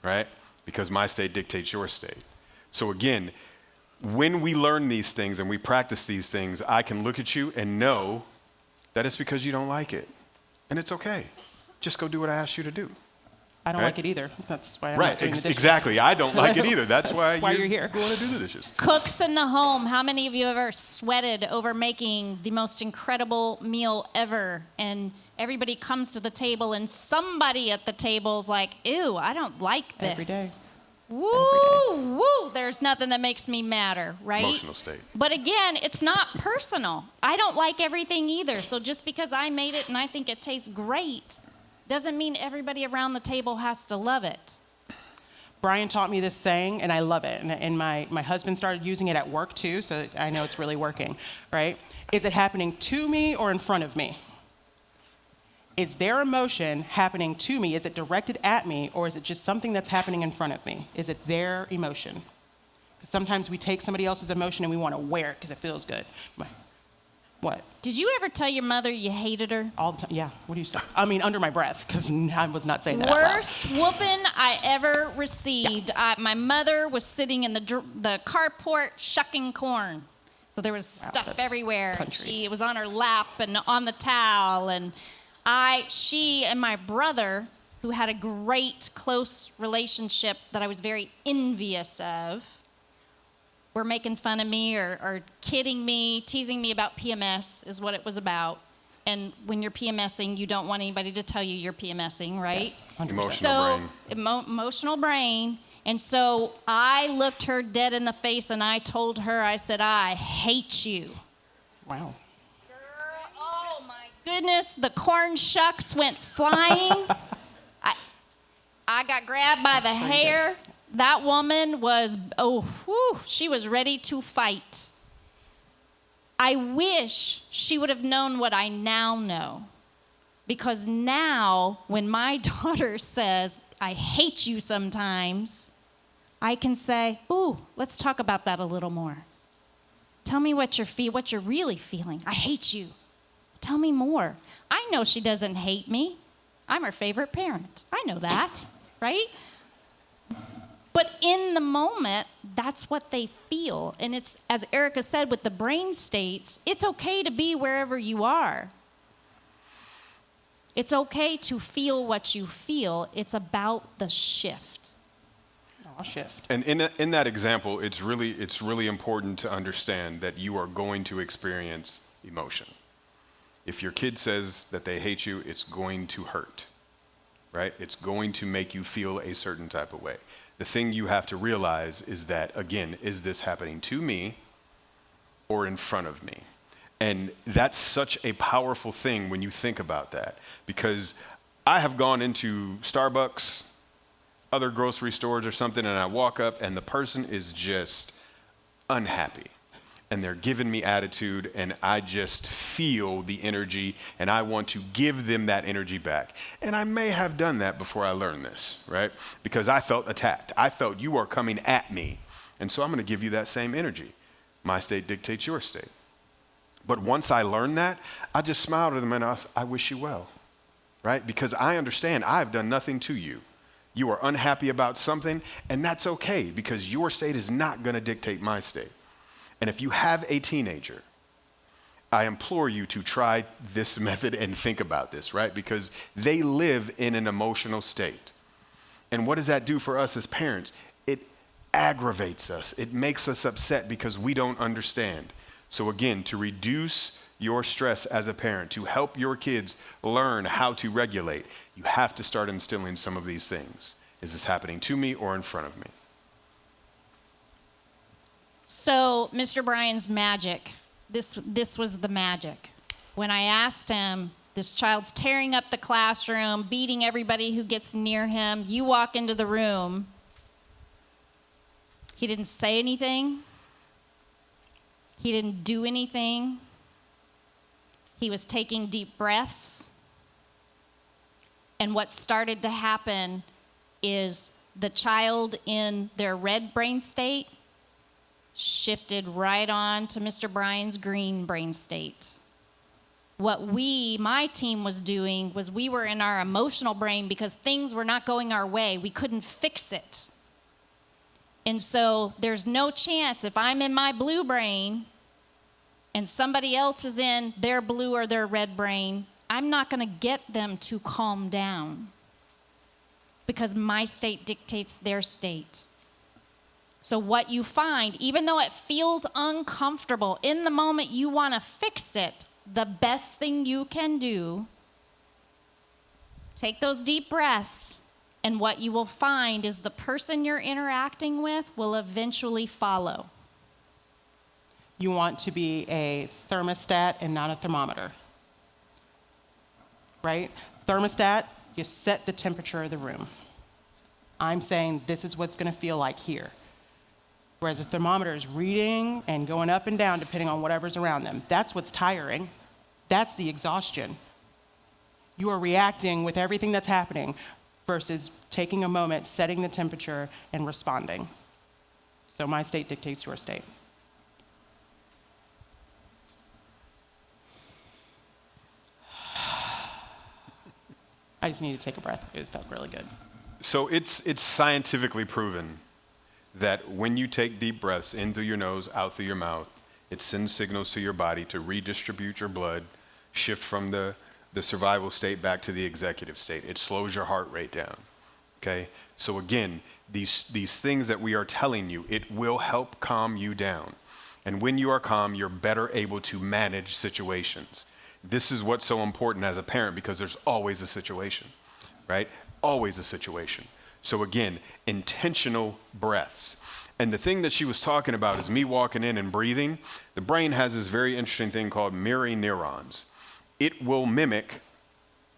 right? Because my state dictates your state. So again, when we learn these things and we practice these things, I can look at you and know that it's because you don't like it. And it's okay. Just go do what I asked you to do. I don't right? like it either. That's why I'm Right, not doing the dishes. exactly. I don't like it either. That's why you're here. Going to do the dishes. Cooks in the home. How many of you ever sweated over making the most incredible meal ever? And everybody comes to the table and somebody at the table's like, ew, I don't like this. Every day. Woo, woo, there's nothing that makes me madder, right? Emotional state. But again, it's not personal. I don't like everything either. So just because I made it and I think it tastes great doesn't mean everybody around the table has to love it. Brian taught me this saying, and I love it. And my husband started using it at work too, so I know it's really working, right? Is it happening to me or in front of me? Is their emotion happening to me? Is it directed at me, or is it just something that's happening in front of me? Is it their emotion? Because sometimes we take somebody else's emotion and we want to wear it because it feels good. What? Did you ever tell your mother you hated her? All the time. Yeah. What do you say? I mean, under my breath, because I was not saying that out loud. Worst whooping I ever received. Yeah. My mother was sitting in the carport shucking corn. So there was stuff that's everywhere. country. It was on her lap and on the towel. And she and my brother, who had a great, close relationship that I was very envious of, were making fun of me or kidding me, teasing me about PMS is what it was about. And when you're PMSing, you don't want anybody to tell you you're PMSing, right? Yes, 100%. Emotional brain. Emotional brain. And so I looked her dead in the face and I told her, I said, I hate you. Wow. Girl, oh my goodness, the corn shucks went flying. I got grabbed by the hair. That woman was, she was ready to fight. I wish she would have known what I now know. Because now, when my daughter says, I hate you sometimes, I can say, let's talk about that a little more. Tell me what you're really feeling. I hate you. Tell me more. I know she doesn't hate me. I'm her favorite parent. I know that, right? But in the moment, that's what they feel. And it's, as Erica said, with the brain states, it's okay to be wherever you are. It's okay to feel what you feel. It's about the shift. I'll shift. And in that example, it's really important to understand that you are going to experience emotion. If your kid says that they hate you, it's going to hurt, right? It's going to make you feel a certain type of way. The thing you have to realize is that, again, is this happening to me or in front of me? And that's such a powerful thing when you think about that, because I have gone into Starbucks, other grocery stores or something, and I walk up and the person is just unhappy. And they're giving me attitude, and I just feel the energy, and I want to give them that energy back. And I may have done that before I learned this, right? Because I felt attacked. I felt you are coming at me. And so I'm going to give you that same energy. My state dictates your state. But once I learned that, I just smiled at them and I wish you well, right? Because I understand I've done nothing to you. You are unhappy about something, and that's okay, because your state is not going to dictate my state. And if you have a teenager, I implore you to try this method and think about this, right? Because they live in an emotional state. And what does that do for us as parents? It aggravates us. It makes us upset because we don't understand. So again, to reduce your stress as a parent, to help your kids learn how to regulate, you have to start instilling some of these things. Is this happening to me or in front of me? So, Mr. Bryan's magic, this was the magic. When I asked him, this child's tearing up the classroom, beating everybody who gets near him. You walk into the room. He didn't say anything. He didn't do anything. He was taking deep breaths. And what started to happen is the child in their red brain state shifted right on to Mr. Bryan's green brain state. What my team was doing was we were in our emotional brain because things were not going our way. We couldn't fix it. And so there's no chance if I'm in my blue brain and somebody else is in their blue or their red brain, I'm not going to get them to calm down because my state dictates their state. So what you find, even though it feels uncomfortable, in the moment you want to fix it, the best thing you can do, take those deep breaths, and what you will find is the person you're interacting with will eventually follow. You want to be a thermostat and not a thermometer, right? Thermostat, you set the temperature of the room. I'm saying this is what's going to feel like here. Whereas a thermometer is reading and going up and down depending on whatever's around them. That's what's tiring. That's the exhaustion. You are reacting with everything that's happening versus taking a moment, setting the temperature, and responding. So my state dictates your state. I just need to take a breath. It felt really good. So it's scientifically proven that when you take deep breaths in through your nose, out through your mouth, it sends signals to your body to redistribute your blood, shift from the survival state back to the executive state. It slows your heart rate down, okay? So again, these things that we are telling you, it will help calm you down. And when you are calm, you're better able to manage situations. This is what's so important as a parent because there's always a situation, right? Always a situation. So again, intentional breaths. And the thing that she was talking about is me walking in and breathing. The brain has this very interesting thing called mirroring neurons. It will mimic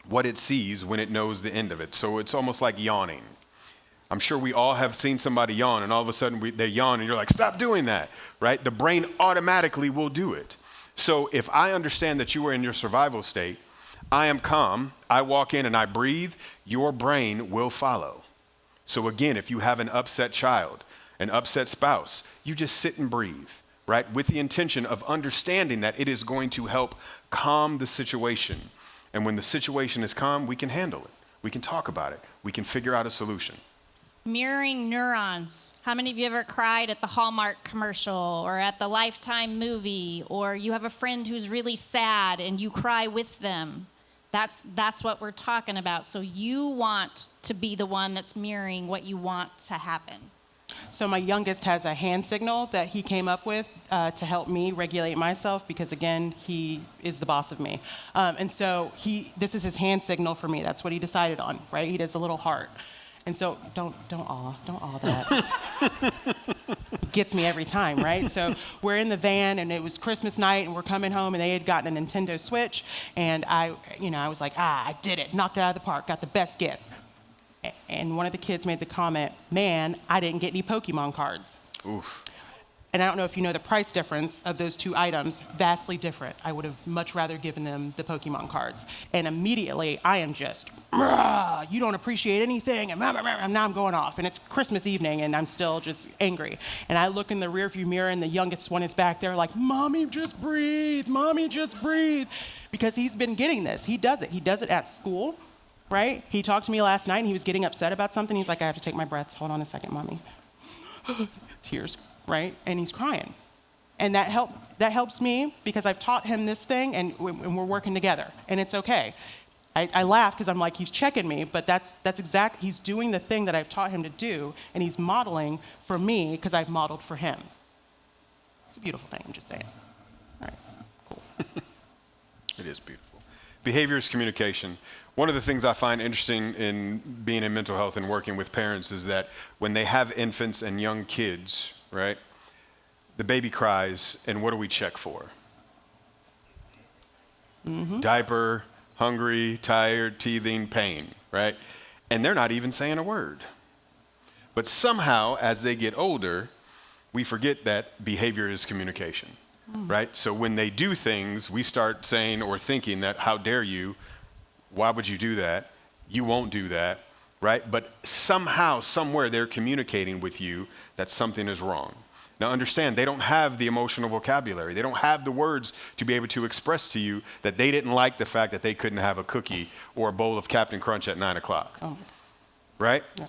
what it sees when it knows the end of it. So it's almost like yawning. I'm sure we all have seen somebody yawn and all of a sudden they yawn and you're like, stop doing that, right? The brain automatically will do it. So if I understand that you are in your survival state, I am calm, I walk in and I breathe, your brain will follow. So again, if you have an upset child, an upset spouse, you just sit and breathe, right? With the intention of understanding that it is going to help calm the situation. And when the situation is calm, we can handle it. We can talk about it. We can figure out a solution. Mirroring neurons. How many of you ever cried at the Hallmark commercial or at the Lifetime movie, or you have a friend who's really sad and you cry with them? That's what we're talking about. So you want to be the one that's mirroring what you want to happen. So my youngest has a hand signal that he came up with to help me regulate myself because, again, he is the boss of me. And so this is his hand signal for me. That's what he decided on, right? He does a little heart. And so don't awe that. Gets me every time, right? So we're in the van and it was Christmas night and we're coming home and they had gotten a Nintendo Switch and I was like, I did it, knocked it out of the park, got the best gift. And one of the kids made the comment, man, I didn't get any Pokemon cards. Oof. And I don't know if you know the price difference of those two items, vastly different. I would have much rather given them the Pokemon cards. And immediately I am just, you don't appreciate anything, and now I'm going off. And it's Christmas evening and I'm still just angry. And I look in the rearview mirror and the youngest one is back there like, Mommy, just breathe, Mommy, just breathe. Because he's been getting this. He does it at school, right? He talked to me last night and he was getting upset about something. He's like, I have to take my breaths. Hold on a second, Mommy. Tears. Right? And he's crying. And that helps me because I've taught him this thing and we're working together. And it's okay. I laugh because I'm like, he's checking me, but that's he's doing the thing that I've taught him to do and he's modeling for me because I've modeled for him. It's a beautiful thing, I'm just saying. All right, cool. It is beautiful. Behavior is communication. One of the things I find interesting in being in mental health and working with parents is that when they have infants and young kids, right, the baby cries, and what do we check for? Mm-hmm. Diaper, hungry, tired, teething, pain, right? And they're not even saying a word. But somehow, as they get older, we forget that behavior is communication, right? So when they do things, we start saying or thinking that, how dare you? Why would you do that? You won't do that, right? But somehow, somewhere, they're communicating with you that something is wrong. Now understand, they don't have the emotional vocabulary. They don't have the words to be able to express to you that they didn't like the fact that they couldn't have a cookie or a bowl of Captain Crunch at 9 o'clock, right? Yeah.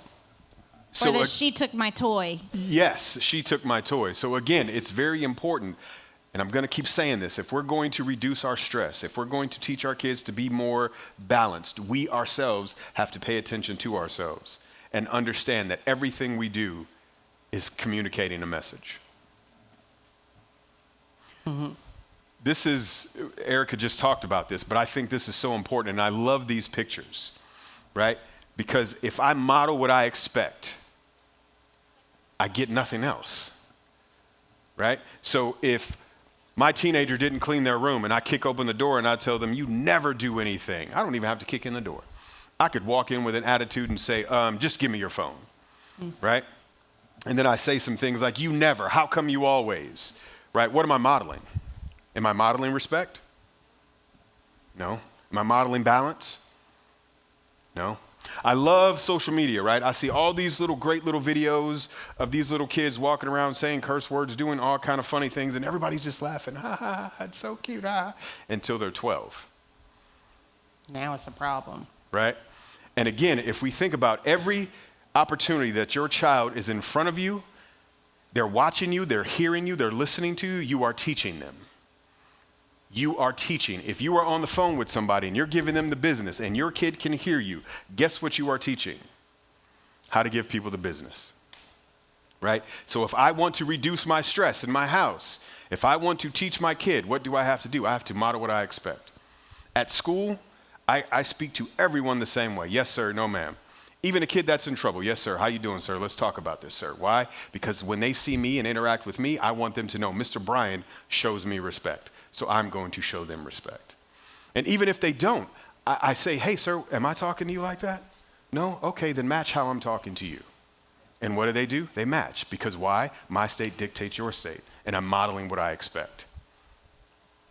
So or that she took my toy. Yes, she took my toy. So again, it's very important. And I'm going to keep saying this, if we're going to reduce our stress, if we're going to teach our kids to be more balanced, we ourselves have to pay attention to ourselves and understand that everything we do is communicating a message. Mm-hmm. This is, Erica just talked about this, but I think this is so important, and I love these pictures, right? Because if I model what I expect, I get nothing else, right? So if my teenager didn't clean their room and I kick open the door and I tell them, you never do anything, I don't even have to kick in the door. I could walk in with an attitude and say, just give me your phone, right? And then I say some things like, you never, how come you always, right? What am I modeling? Am I modeling respect? No. Am I modeling balance? No. I love social media, right? I see all these great little videos of these little kids walking around saying curse words, doing all kind of funny things, and everybody's just laughing, ha ha, it's so cute, until they're 12. Now it's a problem. Right? And again, if we think about every opportunity that your child is in front of you, they're watching you, they're hearing you, they're listening to you, you are teaching them. You are teaching. If you are on the phone with somebody and you're giving them the business and your kid can hear you, guess what you are teaching? How to give people the business, right? So if I want to reduce my stress in my house, if I want to teach my kid, what do I have to do? I have to model what I expect. At school, I speak to everyone the same way. Yes, sir. No, ma'am. Even a kid that's in trouble. Yes, sir. How you doing, sir? Let's talk about this, sir. Why? Because when they see me and interact with me, I want them to know Mr. Brian shows me respect. So I'm going to show them respect. And even if they don't, I say, hey, sir, am I talking to you like that? No? Okay, then match how I'm talking to you. And what do? They match. Because why? My state dictates your state. And I'm modeling what I expect.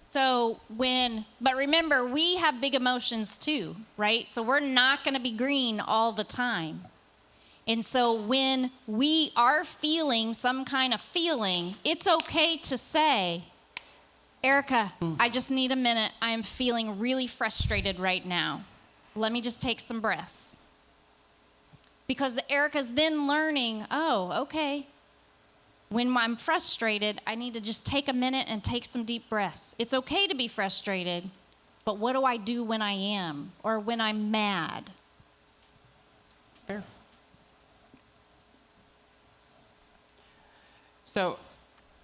So but remember, we have big emotions too, right? So we're not going to be green all the time. And so when we are feeling some kind of feeling, it's okay to say, Erica, I just need a minute. I am feeling really frustrated right now. Let me just take some breaths. Because Erica's then learning, oh, okay. When I'm frustrated, I need to just take a minute and take some deep breaths. It's okay to be frustrated, but what do I do when I am or when I'm mad? Fair. So,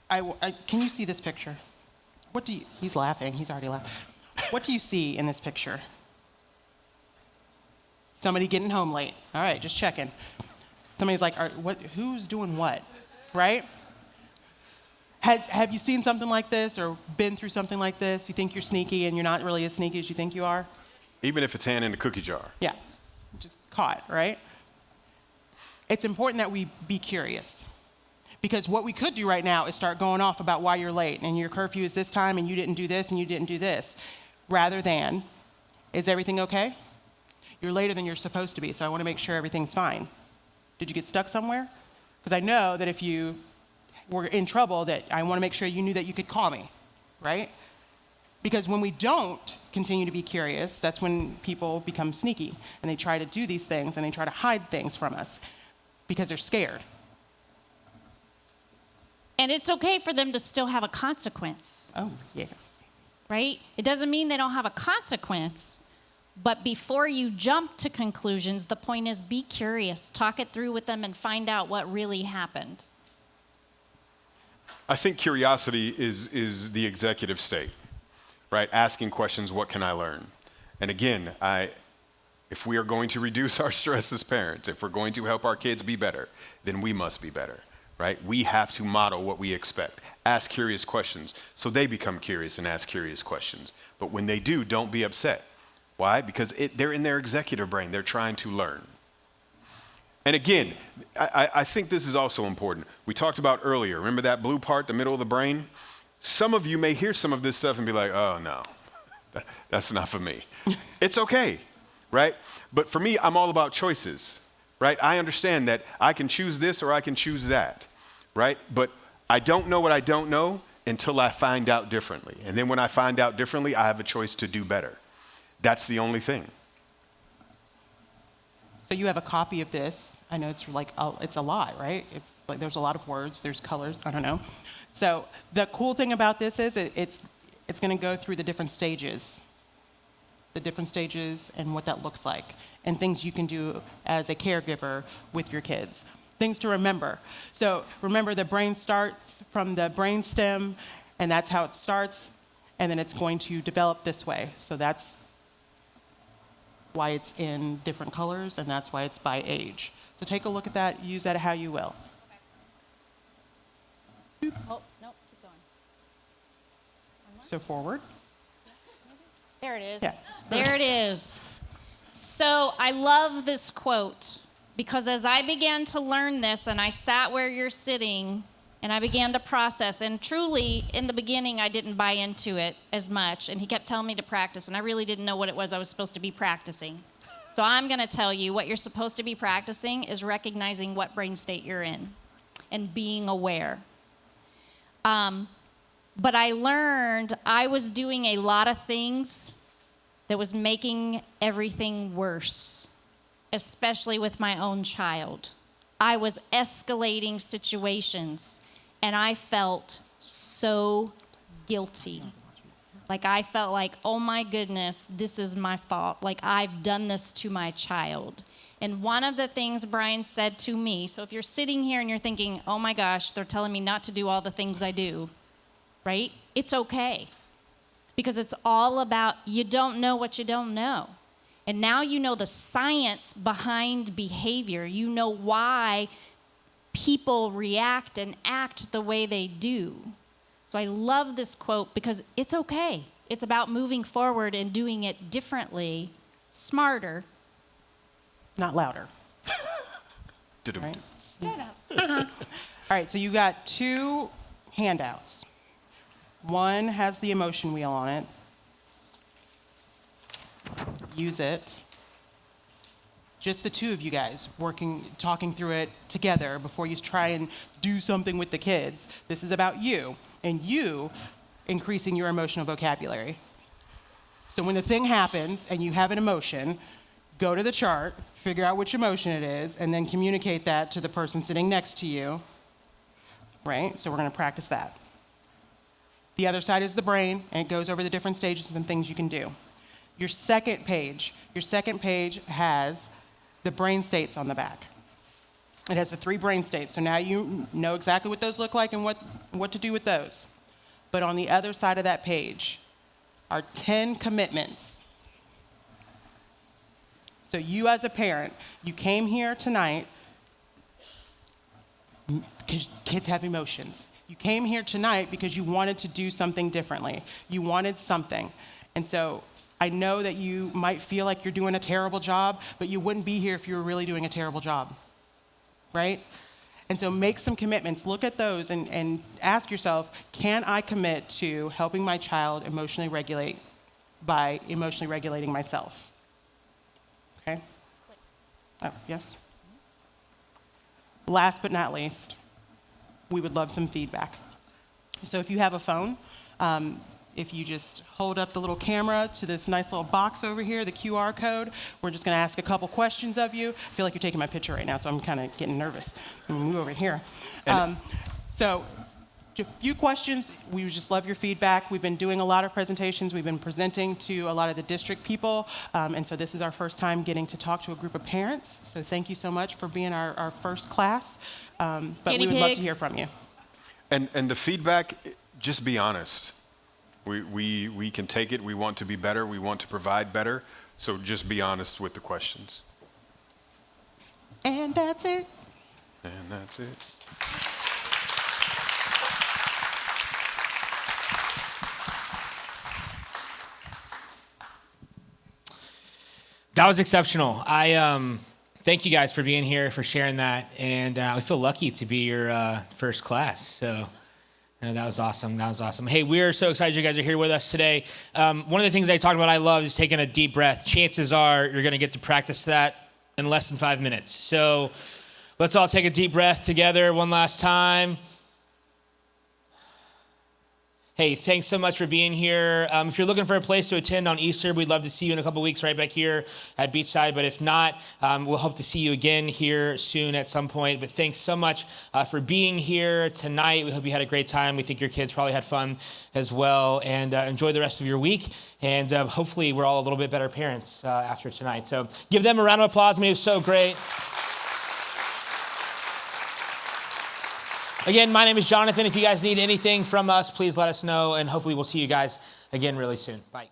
can you see this picture? He's laughing, he's already laughing. What do you see in this picture? Somebody getting home late. All right, just checking. Somebody's like, who's doing what, right? Have you seen something like this or been through something like this? You think you're sneaky and you're not really as sneaky as you think you are? Even if it's hand in the cookie jar. Yeah, just caught, right? It's important that we be curious. Because what we could do right now is start going off about why you're late and your curfew is this time and you didn't do this and you didn't do this. Rather than, is everything okay? You're later than you're supposed to be, so I want to make sure everything's fine. Did you get stuck somewhere? Because I know that if you were in trouble, that I want to make sure you knew that you could call me, right? Because when we don't continue to be curious, that's when people become sneaky and they try to do these things and they try to hide things from us because they're scared. And it's okay for them to still have a consequence. Oh, yes. Right? It doesn't mean they don't have a consequence, but before you jump to conclusions, the point is be curious, talk it through with them and find out what really happened. I think curiosity is the executive state, right? Asking questions, what can I learn? And again, if we are going to reduce our stress as parents, if we're going to help our kids be better, then we must be better. Right? We have to model what we expect. Ask curious questions so they become curious and ask curious questions. But when they do, don't be upset. Why? Because they're in their executive brain. They're trying to learn. And again, I think this is also important. We talked about earlier, remember that blue part, the middle of the brain? Some of you may hear some of this stuff and be like, oh no, that's not for me. It's okay, right? But for me, I'm all about choices, right? I understand that I can choose this or I can choose that. Right? But I don't know what I don't know until I find out differently. And then when I find out differently, I have a choice to do better. That's the only thing. So you have a copy of this. I know it's it's a lot, right? It's like there's a lot of words, there's colors, I don't know. So the cool thing about this is it's going to go through the different stages and what that looks like and things you can do as a caregiver with your kids. Things to remember. So remember, the brain starts from the brainstem, and that's how it starts, and then it's going to develop this way. So that's why it's in different colors, and that's why it's by age. So take a look at that, use that how you will. Okay. Oh, no, keep going. So forward. There it is. Yeah. There it is. So I love this quote. Because as I began to learn this and I sat where you're sitting and I began to process, and truly in the beginning I didn't buy into it as much, and he kept telling me to practice and I really didn't know what it was I was supposed to be practicing. So I'm going to tell you what you're supposed to be practicing is recognizing what brain state you're in and being aware. But I learned I was doing a lot of things that was making everything worse, especially with my own child. I was escalating situations, and I felt so guilty. Like I felt like, oh my goodness, this is my fault. Like I've done this to my child. And one of the things Brian said to me, so if you're sitting here and you're thinking, oh my gosh, they're telling me not to do all the things I do, right? It's okay. Because it's all about, you don't know what you don't know. And now you know the science behind behavior. You know why people react and act the way they do. So I love this quote because it's okay. It's about moving forward and doing it differently, smarter. Not louder. Right? All right, so you got 2 handouts. One has the emotion wheel on it. Use it. Just the 2 of you guys talking through it together before you try and do something with the kids. This is about you and you increasing your emotional vocabulary. So when the thing happens and you have an emotion, go to the chart, figure out which emotion it is, and then communicate that to the person sitting next to you, right? So we're going to practice that. The other side is the brain, and it goes over the different stages and things you can do. Your second page has the brain states on the back. It has the 3 brain states, so now you know exactly what those look like and what to do with those. But on the other side of that page are 10 commitments. So you as a parent, you came here tonight because kids have emotions. You came here tonight because you wanted to do something differently. You wanted something. And so I know that you might feel like you're doing a terrible job, but you wouldn't be here if you were really doing a terrible job, right? And so make some commitments. Look at those and ask yourself, can I commit to helping my child emotionally regulate by emotionally regulating myself? Okay? Oh, yes? Last but not least, we would love some feedback. So if you have a phone, if you just hold up the little camera to this nice little box over here, the QR code, we're just going to ask a couple questions of you. I feel like you're taking my picture right now, so I'm kind of getting nervous. I'm going to move over here. So a few questions. We would just love your feedback. We've been doing a lot of presentations. We've been presenting to a lot of the district people, and so this is our first time getting to talk to a group of parents. So thank you so much for being our first class. But we would love to hear from you. And the feedback, just be honest. We can take it. We want to be better. We want to provide better. So just be honest with the questions. And that's it. And that's it. That was exceptional. I thank you guys for being here, for sharing that, and I feel lucky to be your first class. So that was awesome. That was awesome. Hey, we're so excited you guys are here with us today. One of the things I talked about I love is taking a deep breath. Chances are you're going to get to practice that in less than 5 minutes. So let's all take a deep breath together one last time. Hey, thanks so much for being here. If you're looking for a place to attend on Easter, we'd love to see you in a couple weeks right back here at Beachside. But if not, we'll hope to see you again here soon at some point. But thanks so much for being here tonight. We hope you had a great time. We think your kids probably had fun as well. And enjoy the rest of your week. And hopefully we're all a little bit better parents after tonight. So give them a round of applause. It was so great. Again, my name is Jonathan. If you guys need anything from us, please let us know, and hopefully we'll see you guys again really soon. Bye.